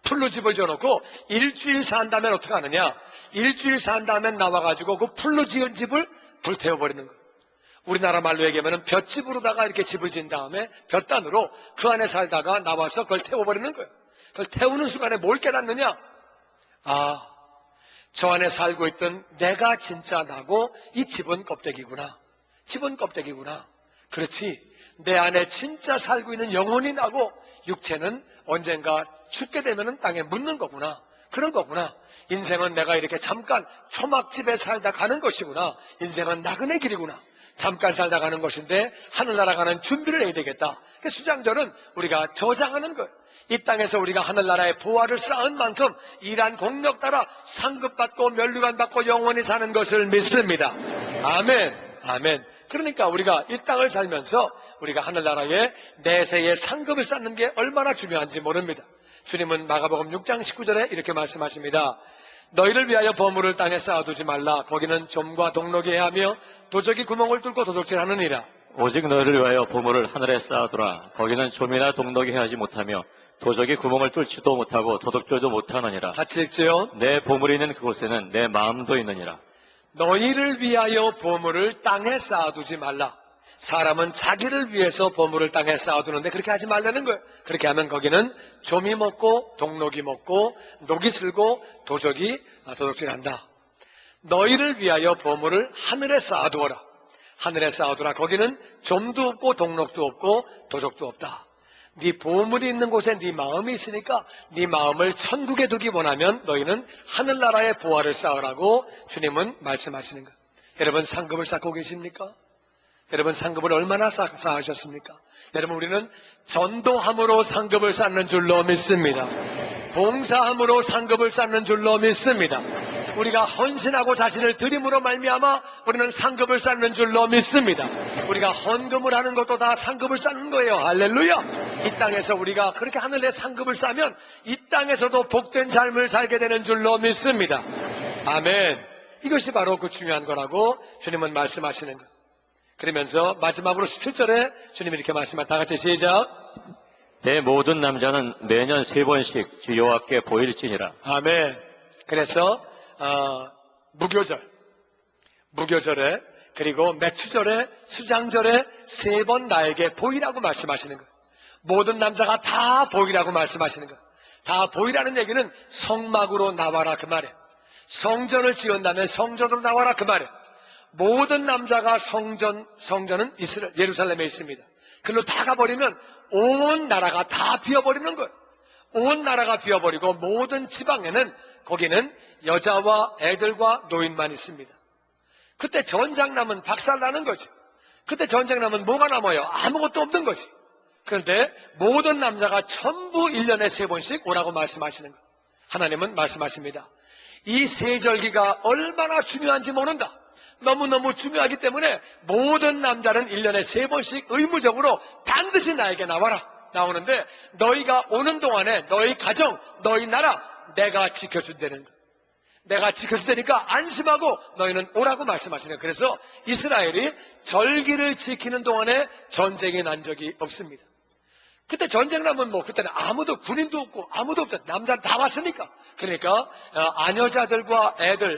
풀로 집을 지어놓고 일주일 산 다음에 어떻게 하느냐? 일주일 산 다음에 나와가지고 그 풀로 지은 집을 불태워버리는 거예요. 우리나라 말로 얘기하면 볏집으로다가 이렇게 집을 지은 다음에 볏단으로 그 안에 살다가 나와서 그걸 태워버리는 거예요. 그걸 태우는 순간에 뭘 깨닫느냐? 아, 저 안에 살고 있던 내가 진짜 나고 이 집은 껍데기구나. 집은 껍데기구나. 그렇지, 내 안에 진짜 살고 있는 영혼이 나고 육체는 언젠가 죽게 되면 땅에 묻는 거구나. 그런 거구나. 인생은 내가 이렇게 잠깐 초막집에 살다 가는 것이구나. 인생은 나그네 길이구나. 잠깐 살다 가는 것인데 하늘나라 가는 준비를 해야 되겠다. 수장절은 우리가 저장하는 거예요. 이 땅에서 우리가 하늘나라의 보화를 쌓은 만큼 일한 공력 따라 상급받고 면류관 받고 영원히 사는 것을 믿습니다. 아멘, 아멘. 그러니까 우리가 이 땅을 살면서 우리가 하늘나라에 내세의 상급을 쌓는 게 얼마나 중요한지 모릅니다. 주님은 마가복음 6장 19절에 이렇게 말씀하십니다. 너희를 위하여 보물을 땅에 쌓아두지 말라. 거기는 좀과 동록이 해하며 도적이 구멍을 뚫고 도둑질하느니라. 오직 너희를 위하여 보물을 하늘에 쌓아두라. 거기는 좀이나 동록이 해하지 못하며 도적이 구멍을 뚫지도 못하고 도둑질도 못하느니라. 같이 읽지요. 내 보물이 있는 그곳에는 내 마음도 있느니라. 너희를 위하여 보물을 땅에 쌓아두지 말라. 사람은 자기를 위해서 보물을 땅에 쌓아두는데 그렇게 하지 말라는 거예요. 그렇게 하면 거기는 좀이 먹고 동록이 먹고 녹이 슬고 도적이 도둑질한다. 너희를 위하여 보물을 하늘에 쌓아두어라. 하늘에 쌓아두라. 거기는 좀도 없고 동록도 없고 도적도 없다. 네 보물이 있는 곳에 네 마음이 있으니까 네 마음을 천국에 두기 원하면 너희는 하늘나라의 보화를 쌓으라고 주님은 말씀하시는 거예요. 여러분, 상급을 쌓고 계십니까? 여러분, 상급을 얼마나 쌓으셨습니까? 여러분, 우리는 전도함으로 상급을 쌓는 줄로 믿습니다. 봉사함으로 상급을 쌓는 줄로 믿습니다. 우리가 헌신하고 자신을 드림으로 말미암아 우리는 상급을 쌓는 줄로 믿습니다. 우리가 헌금을 하는 것도 다 상급을 쌓는 거예요. 할렐루야. 이 땅에서 우리가 그렇게 하늘에 상급을 쌓으면 이 땅에서도 복된 삶을 살게 되는 줄로 믿습니다. 아멘. 이것이 바로 그 중요한 거라고 주님은 말씀하시는 거예요. 그러면서 마지막으로 17절에 주님이 이렇게 말씀합니다. 다 같이 시작. 내 모든 남자는 매년 3번씩 주 여호와께 보일지니라. 아멘. 그래서 무교절에 그리고 맥추절에 수장절에 3번 나에게 보이라고 말씀하시는 거예요. 모든 남자가 다 보이라고 말씀하시는 거예요. 다 보이라는 얘기는 성막으로 나와라 그 말이에요. 성전을 지은다면 성전으로 나와라 그 말이에요. 모든 남자가 성전은 예루살렘에 있습니다. 그걸로 다 가버리면 온 나라가 다 비어버리는 거예요. 온 나라가 비어버리고 모든 지방에는 거기는 여자와 애들과 노인만 있습니다. 그때 전장 남은 박살나는 거죠. 그때 전쟁 나면 뭐가 남아요? 아무것도 없는 거지. 그런데 모든 남자가 전부 1년에 3번씩 오라고 말씀하시는 거예요. 하나님은 말씀하십니다. 이 세절기가 얼마나 중요한지 모른다. 너무너무 중요하기 때문에 모든 남자는 1년에 3번씩 의무적으로 반드시 나에게 나와라. 나오는데 너희가 오는 동안에 너희 가정, 너희 나라 내가 지켜준다는 거예요. 내가 지켜줄 테니까 안심하고 너희는 오라고 말씀하시는 거예요. 그래서 이스라엘이 절기를 지키는 동안에 전쟁이 난 적이 없습니다. 그때 전쟁 나면 그때는 아무도 군인도 없고 아무도 없잖아요. 남자는 다 왔으니까. 그러니까 아녀자들과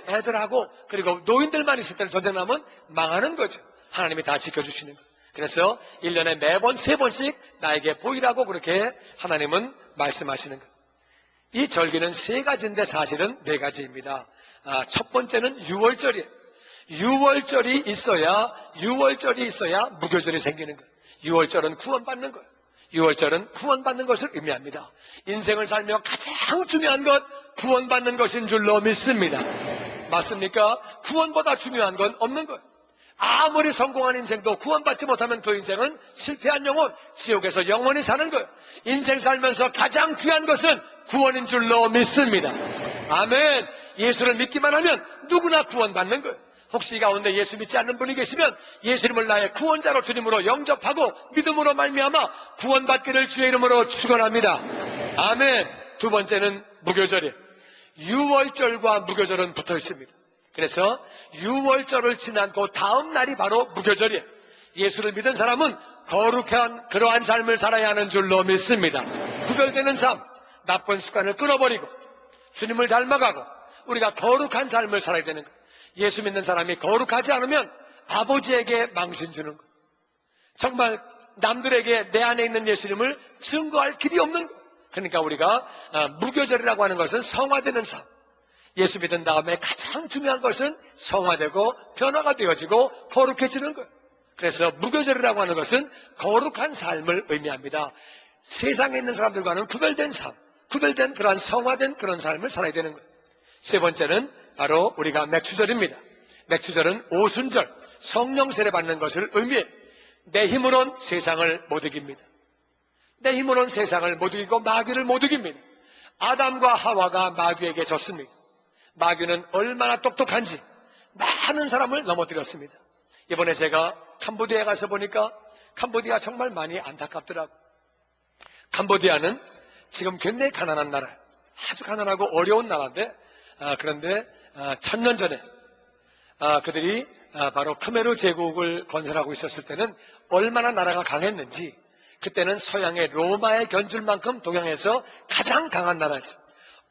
애들하고 그리고 노인들만 있을 때는 전쟁 나면 망하는 거죠. 하나님이 다 지켜주시는 거예요. 그래서 1년에 매번 3번씩 나에게 보이라고 그렇게 하나님은 말씀하시는 거예요. 이 절기는 3가지인데 사실은 4가지입니다. 첫 번째는 유월절이에요. 유월절이 있어야 무교절이 생기는 거예요. 유월절은 구원받는 거예요. 유월절은 구원받는 것을 의미합니다. 인생을 살며 가장 중요한 것 구원받는 것인 줄로 믿습니다. 맞습니까? 구원보다 중요한 건 없는 거예요. 아무리 성공한 인생도 구원받지 못하면 그 인생은 실패한 영혼, 지옥에서 영원히 사는 거예요. 인생 살면서 가장 귀한 것은 구원인 줄로 믿습니다. 아멘. 예수를 믿기만 하면 누구나 구원받는 거예요. 혹시 이 가운데 예수 믿지 않는 분이 계시면 예수님을 나의 구원자로 주님으로 영접하고 믿음으로 말미암아 구원받기를 주의 이름으로 축원합니다. 아멘. 두 번째는 무교절이에요. 유월절과 무교절은 붙어 있습니다. 그래서 유월절을 지난 그 다음 날이 바로 무교절이에요. 예수를 믿은 사람은 거룩한 그러한 삶을 살아야 하는 줄로 믿습니다. 구별되는 삶, 나쁜 습관을 끊어버리고 주님을 닮아가고 우리가 거룩한 삶을 살아야 되는 거예요. 예수 믿는 사람이 거룩하지 않으면 아버지에게 망신 주는 거예요. 정말 남들에게 내 안에 있는 예수님을 증거할 길이 없는 거예요. 그러니까 우리가 무교절이라고 하는 것은 성화되는 삶. 예수 믿은 다음에 가장 중요한 것은 성화되고 변화가 되어지고 거룩해지는 거예요. 그래서 무교절이라고 하는 것은 거룩한 삶을 의미합니다. 세상에 있는 사람들과는 구별된 삶, 구별된 그러한 성화된 그런 삶을 살아야 되는 거예요. 세 번째는 바로 우리가 맥추절입니다. 맥추절은 오순절, 성령 세례 받는 것을 의미해 내 힘으론 세상을 못 이깁니다. 내 힘으론 세상을 못 이기고 마귀를 못 이깁니다. 아담과 하와가 마귀에게 졌습니다. 마귀는 얼마나 똑똑한지 많은 사람을 넘어뜨렸습니다. 이번에 제가 캄보디아에 가서 보니까 캄보디아 정말 많이 안타깝더라고요. 캄보디아는 지금 굉장히 가난한 나라예요. 아주 가난하고 어려운 나라인데 그런데 1000년 전에 그들이 바로 크메르 제국을 건설하고 있었을 때는 얼마나 나라가 강했는지 그때는 서양의 로마에 견줄 만큼 동양에서 가장 강한 나라였어요.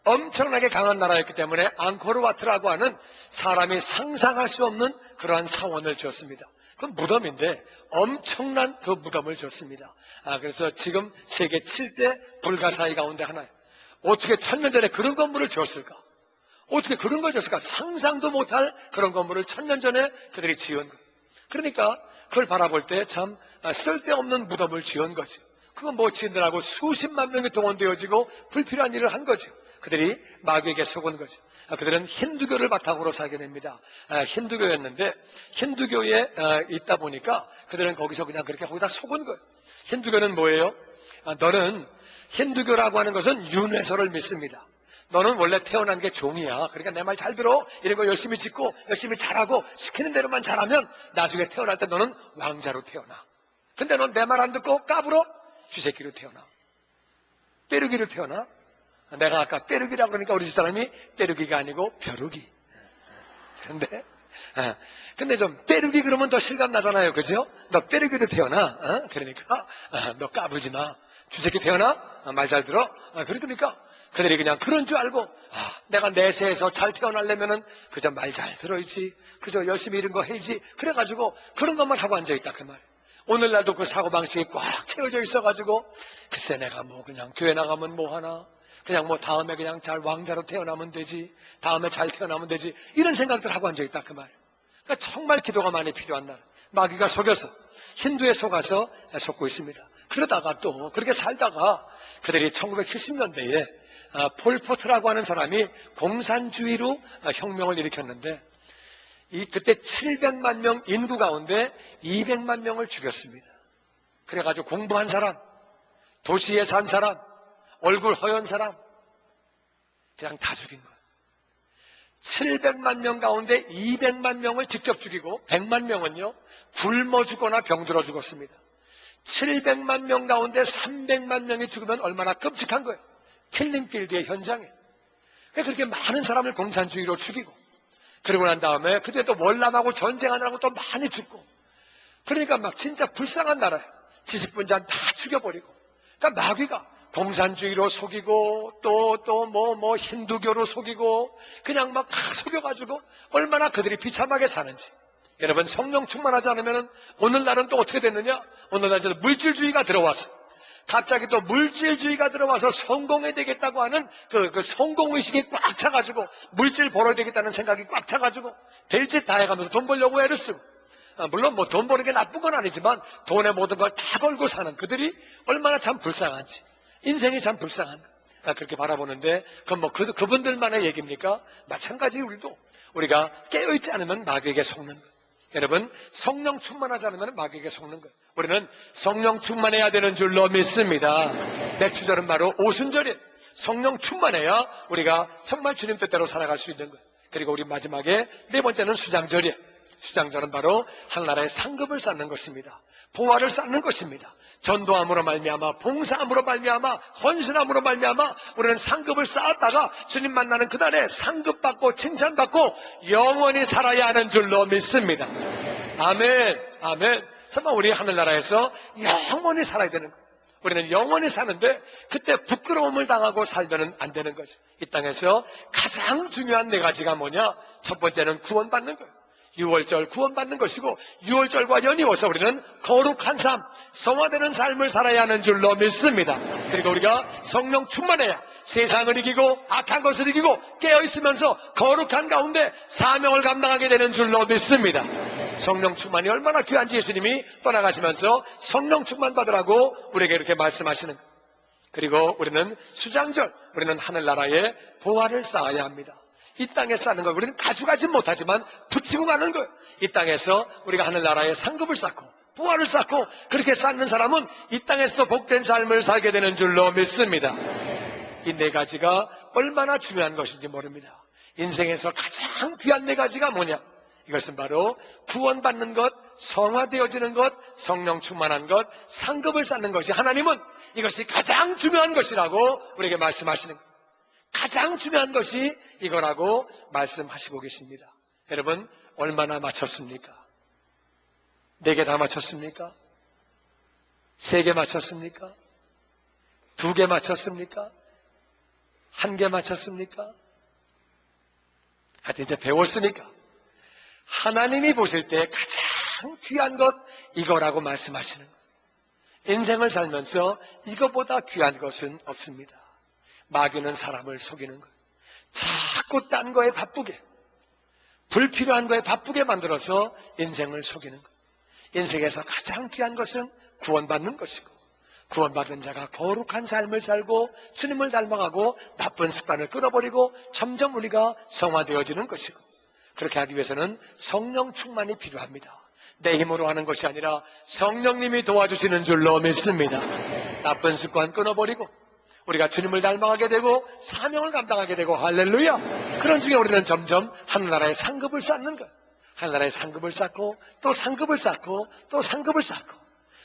엄청나게 강한 나라였기 때문에 앙코르와트라고 하는 사람이 상상할 수 없는 그러한 사원을 지었습니다. 그건 무덤인데 엄청난 그 무덤을 지었습니다. 그래서 지금 세계 7대 불가사의 가운데 하나예요. 어떻게 1000년 전에 그런 건물을 지었을까? 어떻게 그런 걸 지었을까? 상상도 못할 그런 건물을 1000년 전에 그들이 지은 거예요. 그러니까 그걸 바라볼 때 참 쓸데없는 무덤을 지은 거죠. 그건 뭐 지느라고 수십만 명이 동원되어지고 불필요한 일을 한 거죠. 그들이 마귀에게 속은 거죠. 그들은 힌두교를 바탕으로 살게 됩니다. 힌두교였는데 힌두교에 있다 보니까 그들은 거기서 그냥 그렇게 거기다 속은 거예요. 힌두교는 뭐예요? 너는 힌두교라고 하는 것은 윤회설을 믿습니다. 너는 원래 태어난 게 종이야. 그러니까 내 말 잘 들어. 이런 거 열심히 짓고 열심히 잘하고 시키는 대로만 잘하면 나중에 태어날 때 너는 왕자로 태어나. 근데 넌 내 말 안 듣고 까불어? 쥐새끼로 태어나. 빼르기로 태어나. 내가 아까 빼르기라고 그러니까 우리 집사람이 빼르기가 아니고 벼르기. 근데 좀 빼르기 그러면 더 실감 나잖아요. 그죠? 너 빼르기로 태어나. 그러니까 너 까불지 마. 쥐새끼 태어나? 말 잘 들어? 그러니까 그들이 그냥 그런 줄 알고 내가 내세에서 잘 태어나려면은 그저 말 잘 들어야지. 그저 열심히 이런 거 해야지. 그래가지고 그런 것만 하고 앉아있다 그 말. 오늘날도 그 사고방식이 꽉 채워져 있어가지고 글쎄 내가 뭐 그냥 교회 나가면 뭐 하나, 그냥 뭐 다음에 그냥 잘 왕자로 태어나면 되지, 다음에 잘 태어나면 되지, 이런 생각들 하고 앉아있다 그 말. 그러니까 정말 기도가 많이 필요한 날. 마귀가 속여서, 힌두에 속아서 속고 있습니다. 그러다가 또 그렇게 살다가 그들이 1970년대에 폴포트라고 하는 사람이 공산주의로 혁명을 일으켰는데, 그때 700만 명 인구 가운데 200만 명을 죽였습니다. 그래가지고 공부한 사람, 도시에 산 사람, 얼굴 허연 사람, 그냥 다 죽인 거예요. 700만 명 가운데 200만 명을 직접 죽이고 100만 명은요 굶어 죽거나 병들어 죽었습니다. 700만 명 가운데 300만 명이 죽으면 얼마나 끔찍한 거예요. 킬링필드의 현장에. 그렇게 많은 사람을 공산주의로 죽이고, 그러고 난 다음에 그때 또 월남하고 전쟁하느라고 또 많이 죽고, 그러니까 막 진짜 불쌍한 나라예요. 지식분자는 다 죽여버리고. 그러니까 마귀가 공산주의로 속이고 또 힌두교로 속이고 그냥 막 속여가지고 얼마나 그들이 비참하게 사는지. 여러분, 성령 충만하지 않으면 오늘날은 또 어떻게 됐느냐? 오늘날 물질주의가 들어와서, 갑자기 또 물질주의가 들어와서 성공해야 되겠다고 하는 그 성공의식이 꽉 차가지고, 물질 벌어야 되겠다는 생각이 꽉 차가지고 될 짓 다 해가면서 돈 벌려고 애를 쓰고, 물론 뭐 돈 버는 게 나쁜 건 아니지만 돈의 모든 걸 다 걸고 사는 그들이 얼마나 참 불쌍한지, 인생이 참 불쌍한 거. 그렇게 바라보는데, 그건 뭐 그분들만의 얘기입니까? 마찬가지 우리가 깨어있지 않으면 마귀에게 속는 거. 여러분, 성령 충만하지 않으면 마귀에게 속는 거예요. 우리는 성령 충만해야 되는 줄로 믿습니다. 맥주절은 바로 오순절이에요. 성령 충만해야 우리가 정말 주님 뜻대로 살아갈 수 있는 거예요. 그리고 우리 마지막에 네 번째는 수장절이에요. 수장절은 바로 하나라의 상급을 쌓는 것입니다. 보화를 쌓는 것입니다. 전도함으로 말미암아, 봉사함으로 말미암아, 헌신함으로 말미암아 우리는 상급을 쌓았다가 주님 만나는 그날에 상급받고 칭찬받고 영원히 살아야 하는 줄로 믿습니다. 아멘, 아멘. 정말 우리 하늘나라에서 영원히 살아야 되는 거예요. 우리는 영원히 사는데 그때 부끄러움을 당하고 살면 안 되는 거죠. 이 땅에서 가장 중요한 네 가지가 뭐냐? 첫 번째는 구원받는 거예요. 6월절 구원받는 것이고, 6월절과 연이어서 우리는 거룩한 삶, 성화되는 삶을 살아야 하는 줄로 믿습니다. 그리고 우리가 성령 충만해야 세상을 이기고 악한 것을 이기고 깨어있으면서 거룩한 가운데 사명을 감당하게 되는 줄로 믿습니다. 성령 충만이 얼마나 귀한지 예수님이 떠나가시면서 성령 충만 받으라고 우리에게 이렇게 말씀하시는 거예요. 그리고 우리는 수장절, 우리는 하늘나라에 보화를 쌓아야 합니다. 이 땅에 쌓는 거 우리는 가져가진 못하지만 붙이고 가는 거예요. 이 땅에서 우리가 하늘나라에 상급을 쌓고 보화를 쌓고 그렇게 쌓는 사람은 이 땅에서도 복된 삶을 살게 되는 줄로 믿습니다. 이 네 가지가 얼마나 중요한 것인지 모릅니다. 인생에서 가장 귀한 네 가지가 뭐냐? 이것은 바로 구원받는 것, 성화되어지는 것, 성령 충만한 것, 상급을 쌓는 것이, 하나님은 이것이 가장 중요한 것이라고 우리에게 말씀하시는 거예요. 가장 중요한 것이 이거라고 말씀하시고 계십니다. 여러분, 얼마나 맞췄습니까? 4개 다 맞췄습니까? 3개 맞췄습니까? 2개 맞췄습니까? 1개 맞췄습니까? 하여튼 이제 배웠으니까 하나님이 보실 때 가장 귀한 것 이거라고 말씀하시는 거예요. 인생을 살면서 이거보다 귀한 것은 없습니다. 마귀는 사람을 속이는 거예요. 자꾸 딴 거에 바쁘게, 불필요한 거에 바쁘게 만들어서 인생을 속이는 거예요. 인생에서 가장 귀한 것은 구원받는 것이고, 구원받은 자가 거룩한 삶을 살고 주님을 닮아가고 나쁜 습관을 끊어버리고 점점 우리가 성화되어지는 것이고, 그렇게 하기 위해서는 성령 충만이 필요합니다. 내 힘으로 하는 것이 아니라 성령님이 도와주시는 줄로 믿습니다. 나쁜 습관 끊어버리고 우리가 주님을 닮아가게 되고 사명을 감당하게 되고, 할렐루야. 그런 중에 우리는 점점 하늘나라의 상급을 쌓는 거예요. 하늘나라의 상급을 쌓고 또 상급을 쌓고 또 상급을 쌓고,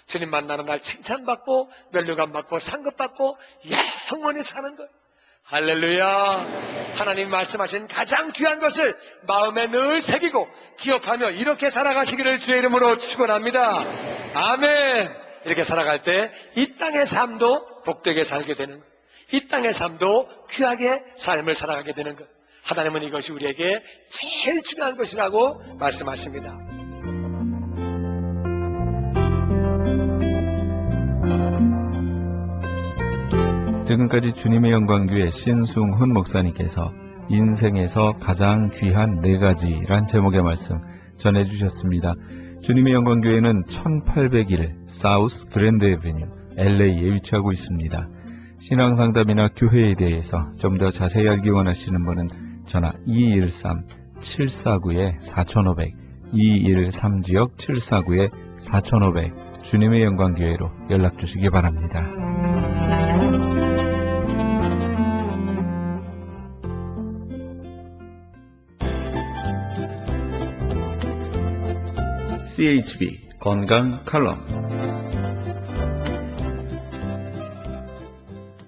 주님 만나는 날 칭찬받고 면류관 받고 상급 받고 영원히 사는 거예요. 할렐루야. 하나님 말씀하신 가장 귀한 것을 마음에 늘 새기고 기억하며 이렇게 살아가시기를 주의 이름으로 축원합니다. 아멘. 이렇게 살아갈 때 이 땅의 삶도 복되게 살게 되는 거예요. 이 땅의 삶도 귀하게 삶을 살아가게 되는 것. 하나님은 이것이 우리에게 제일 중요한 것이라고 말씀하십니다. 지금까지 주님의 영광교회 신승훈 목사님께서 인생에서 가장 귀한 4가지란 제목의 말씀 전해주셨습니다. 주님의 영광교회는 1801 사우스 그랜드 애비뉴 LA에 위치하고 있습니다. 신앙상담이나 교회에 대해서 좀 더 자세히 알기 원하시는 분은 전화 213-749-4500 213-749-4500 주님의 영광교회로 연락주시기 바랍니다. CHB 건강 칼럼.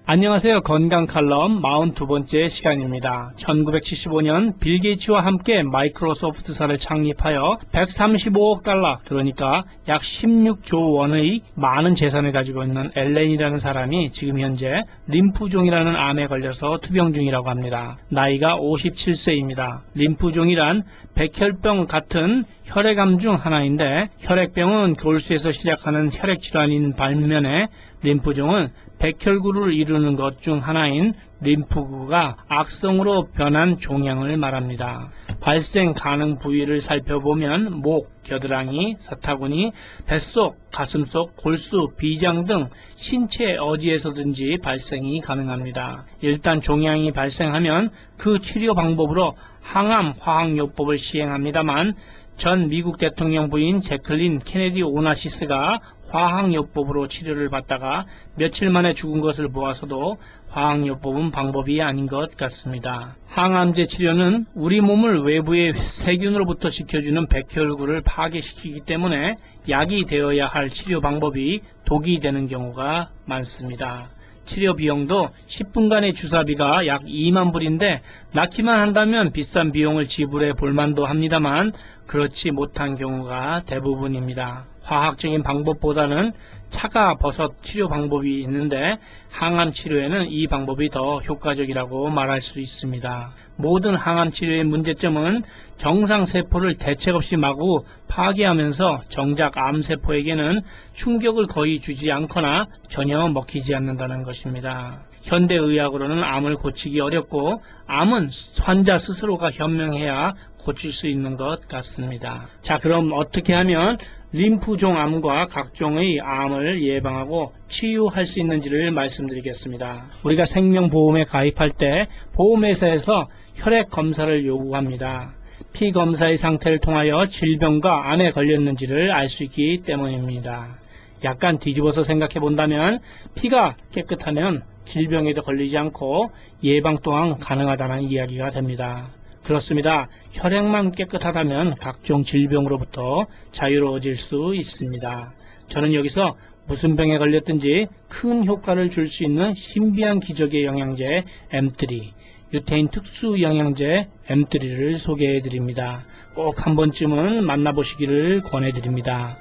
안녕하세요. 건강 칼럼 42번째 시간입니다. 1975년 빌 게이츠와 함께 마이크로소프트사를 창립하여 135억 달러, 그러니까 약 16조 원의 많은 재산을 가지고 있는 앨런이라는 사람이 지금 현재 림프종이라는 암에 걸려서 투병 중이라고 합니다. 나이가 57세입니다. 림프종이란 백혈병 같은 혈액암 중 하나인데, 혈액병은 골수에서 시작하는 혈액질환인 반면에 림프종은 백혈구를 이루는 것 중 하나인 림프구가 악성으로 변한 종양을 말합니다. 발생 가능 부위를 살펴보면 목, 겨드랑이, 사타구니, 뱃속, 가슴속, 골수, 비장 등 신체 어디에서든지 발생이 가능합니다. 일단 종양이 발생하면 그 치료 방법으로 항암 화학요법을 시행합니다만, 전 미국 대통령 부인 제클린 케네디 오나시스가 화학요법으로 치료를 받다가 며칠 만에 죽은 것을 보아서도 화학요법은 방법이 아닌 것 같습니다. 항암제 치료는 우리 몸을 외부의 세균으로부터 지켜주는 백혈구를 파괴시키기 때문에 약이 되어야 할 치료 방법이 독이 되는 경우가 많습니다. 치료 비용도 10분간의 주사비가 약 2만 불인데 낫기만 한다면 비싼 비용을 지불해 볼만도 합니다만 그렇지 못한 경우가 대부분입니다. 화학적인 방법보다는 차가 버섯 치료 방법이 있는데 항암 치료에는 이 방법이 더 효과적이라고 말할 수 있습니다. 모든 항암 치료의 문제점은 정상세포를 대책 없이 마구 파괴하면서 정작 암세포에게는 충격을 거의 주지 않거나 전혀 먹히지 않는다는 것입니다. 현대의학으로는 암을 고치기 어렵고 암은 환자 스스로가 현명해야 고칠 수 있는 것 같습니다. 자, 그럼 어떻게 하면 림프종 암과 각종의 암을 예방하고 치유할 수 있는지를 말씀드리겠습니다. 우리가 생명보험에 가입할 때 보험회사에서 혈액 검사를 요구합니다. 피 검사의 상태를 통하여 질병과 암에 걸렸는지를 알 수 있기 때문입니다. 약간 뒤집어서 생각해 본다면 피가 깨끗하면 질병에도 걸리지 않고 예방 또한 가능하다는 이야기가 됩니다. 그렇습니다. 혈액만 깨끗하다면 각종 질병으로부터 자유로워질 수 있습니다. 저는 여기서 무슨 병에 걸렸든지 큰 효과를 줄 수 있는 신비한 기적의 영양제 M3, 유태인 특수 영양제 M3를 소개해 드립니다. 꼭 한 번쯤은 만나보시기를 권해 드립니다.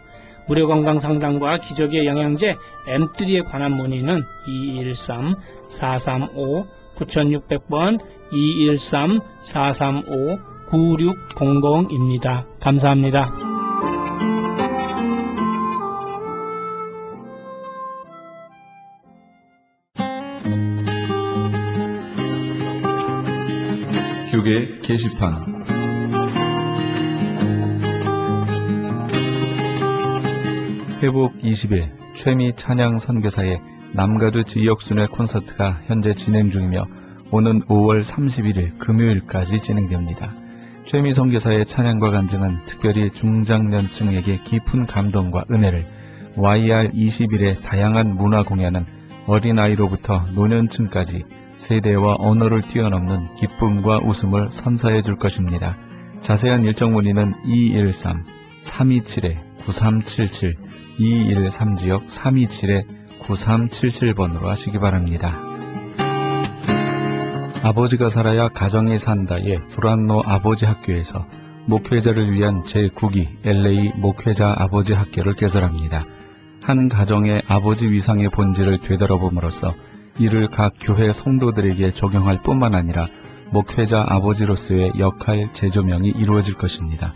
무료 건강 상담과 기적의 영양제 M3에 관한 문의는 213-435-9600번 213-435-9600입니다. 감사합니다. 교계 게시판. 회복 20일 최미 찬양 선교사의 남가두 지역순회 콘서트가 현재 진행 중이며 오는 5월 31일 금요일까지 진행됩니다. 최미 선교사의 찬양과 간증은 특별히 중장년층에게 깊은 감동과 은혜를, YR21의 다양한 문화 공연은 어린아이로부터 노년층까지 세대와 언어를 뛰어넘는 기쁨과 웃음을 선사해 줄 것입니다. 자세한 일정 문의는 213-327-9377 213-327-9377번으로 하시기 바랍니다. 아버지가 살아야 가정이 산다의 두란노 아버지 학교에서 목회자를 위한 제9기 LA 목회자 아버지 학교를 개설합니다. 한 가정의 아버지 위상의 본질을 되돌아봄으로써 이를 각 교회 성도들에게 적용할 뿐만 아니라 목회자 아버지로서의 역할 재조명이 이루어질 것입니다.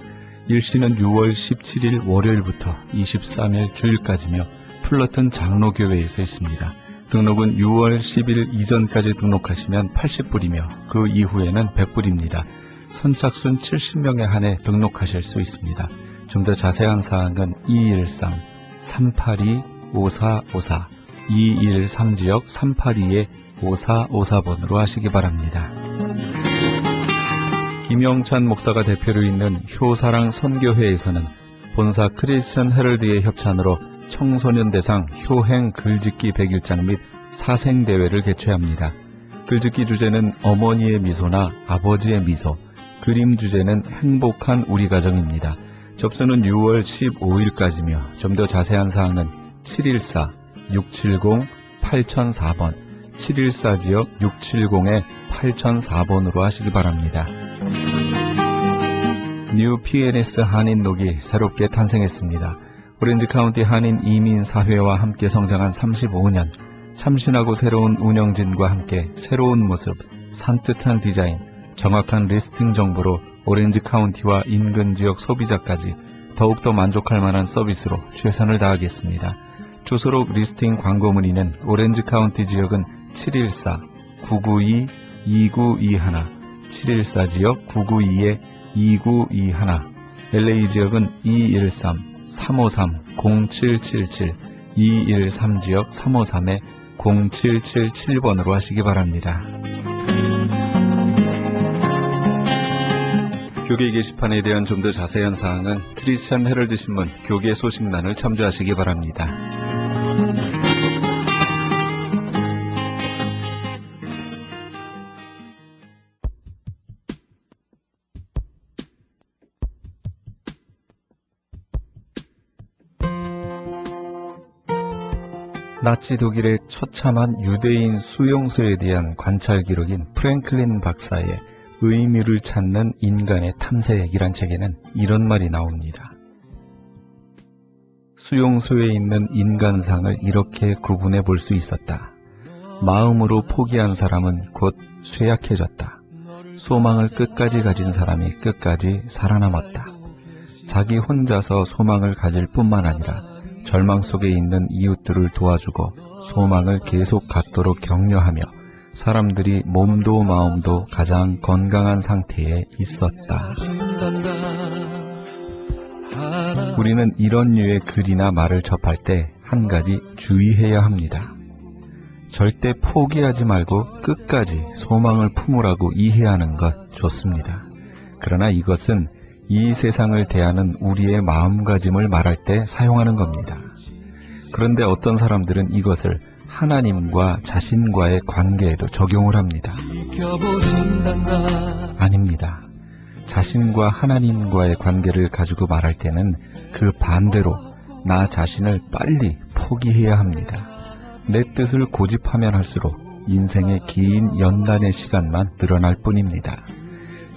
일시는 6월 17일 월요일부터 23일 주일까지며 플러튼 장로교회에서 있습니다. 등록은 6월 10일 이전까지 등록하시면 80불이며 그 이후에는 100불입니다. 선착순 70명에 한해 등록하실 수 있습니다. 좀 더 자세한 사항은 213-382-5454 213지역 382-5454번으로 하시기 바랍니다. 김영찬 목사가 대표로 있는 효사랑 선교회에서는 본사 크리스천 헤럴드의 협찬으로 청소년 대상 효행 글짓기 100일장 및 사생대회를 개최합니다. 글짓기 주제는 어머니의 미소나 아버지의 미소, 그림 주제는 행복한 우리 가정입니다. 접수는 6월 15일까지며 좀 더 자세한 사항은 714-670-8004번 714지역 670-8004번으로 하시기 바랍니다. 뉴 PNS 한인녹이 새롭게 탄생했습니다. 오렌지 카운티 한인 이민사회와 함께 성장한 35년, 참신하고 새로운 운영진과 함께 새로운 모습, 산뜻한 디자인, 정확한 리스팅 정보로 오렌지 카운티와 인근 지역 소비자까지 더욱더 만족할 만한 서비스로 최선을 다하겠습니다. 주소록 리스팅 광고 문의는 오렌지 카운티 지역은 714-992-2921, 714지역 992-2921, LA 지역은 213-353-0777, 213지역 353-0777번으로 하시기 바랍니다. 교계 게시판에 대한 좀 더 자세한 사항은 크리스천 헤럴드 신문 교계 소식란을 참조하시기 바랍니다. 나치 독일의 처참한 유대인 수용소에 대한 관찰 기록인 프랭클린 박사의 의미를 찾는 인간의 탐색이란 책에는 이런 말이 나옵니다. 수용소에 있는 인간상을 이렇게 구분해 볼 수 있었다. 마음으로 포기한 사람은 곧 쇠약해졌다. 소망을 끝까지 가진 사람이 끝까지 살아남았다. 자기 혼자서 소망을 가질 뿐만 아니라 절망 속에 있는 이웃들을 도와주고 소망을 계속 갖도록 격려하며 사람들이 몸도 마음도 가장 건강한 상태에 있었다. 우리는 이런 류의 글이나 말을 접할 때 한 가지 주의해야 합니다. 절대 포기하지 말고 끝까지 소망을 품으라고 이해하는 것 좋습니다. 그러나 이것은 이 세상을 대하는 우리의 마음가짐을 말할 때 사용하는 겁니다. 그런데 어떤 사람들은 이것을 하나님과 자신과의 관계에도 적용을 합니다. 아닙니다. 자신과 하나님과의 관계를 가지고 말할 때는 그 반대로 나 자신을 빨리 포기해야 합니다. 내 뜻을 고집하면 할수록 인생의 긴 연단의 시간만 늘어날 뿐입니다.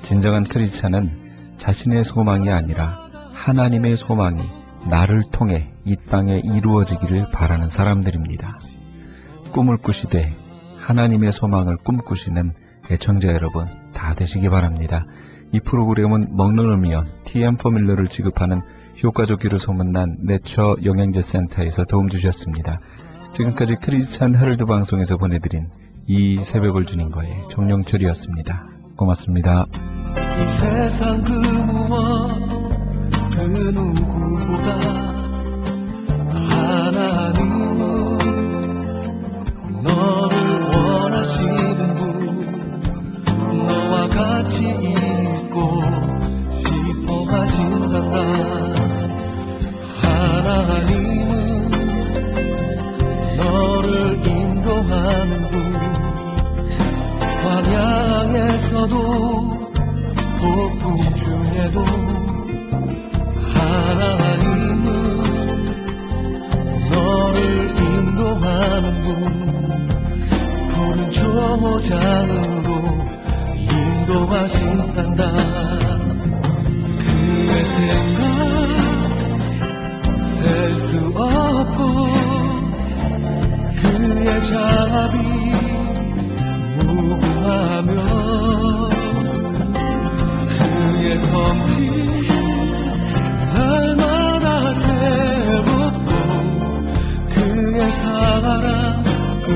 진정한 크리스찬은 자신의 소망이 아니라 하나님의 소망이 나를 통해 이 땅에 이루어지기를 바라는 사람들입니다. 꿈을 꾸시되 하나님의 소망을 꿈꾸시는 애청자 여러분 다 되시기 바랍니다. 이 프로그램은 먹는 의미원 TM4밀러를 지급하는 효과좋기로 소문난 내처 영양제 센터에서 도움 주셨습니다. 지금까지 크리스찬 헤럴드 방송에서 보내드린 이 새벽을 주님과의 정용철이었습니다. 고맙습니다. 세상 그 무엇 그 누구보다 하나님은 너를 원하시는 분 너와 같이 있고 싶어 하신단다. 하나님은 너를 인도하는 분 광야에서도 폭풍 중에도 하나님은 너를 인도하는 분 푸른 초장으로 인도하신단다. 그의 생각 셀 수 없고 그의 자비 무궁하며 그의 성지 날마다 새롭고 그의 사랑 그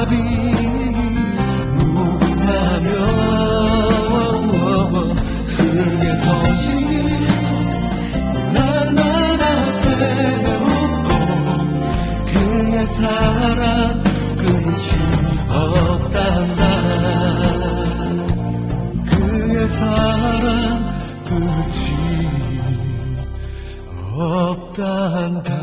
답이 누구냐면 그의 소식 날마다 새롭고 그의 사랑 끝이 없단다. 그의 사랑 끝이 없단다.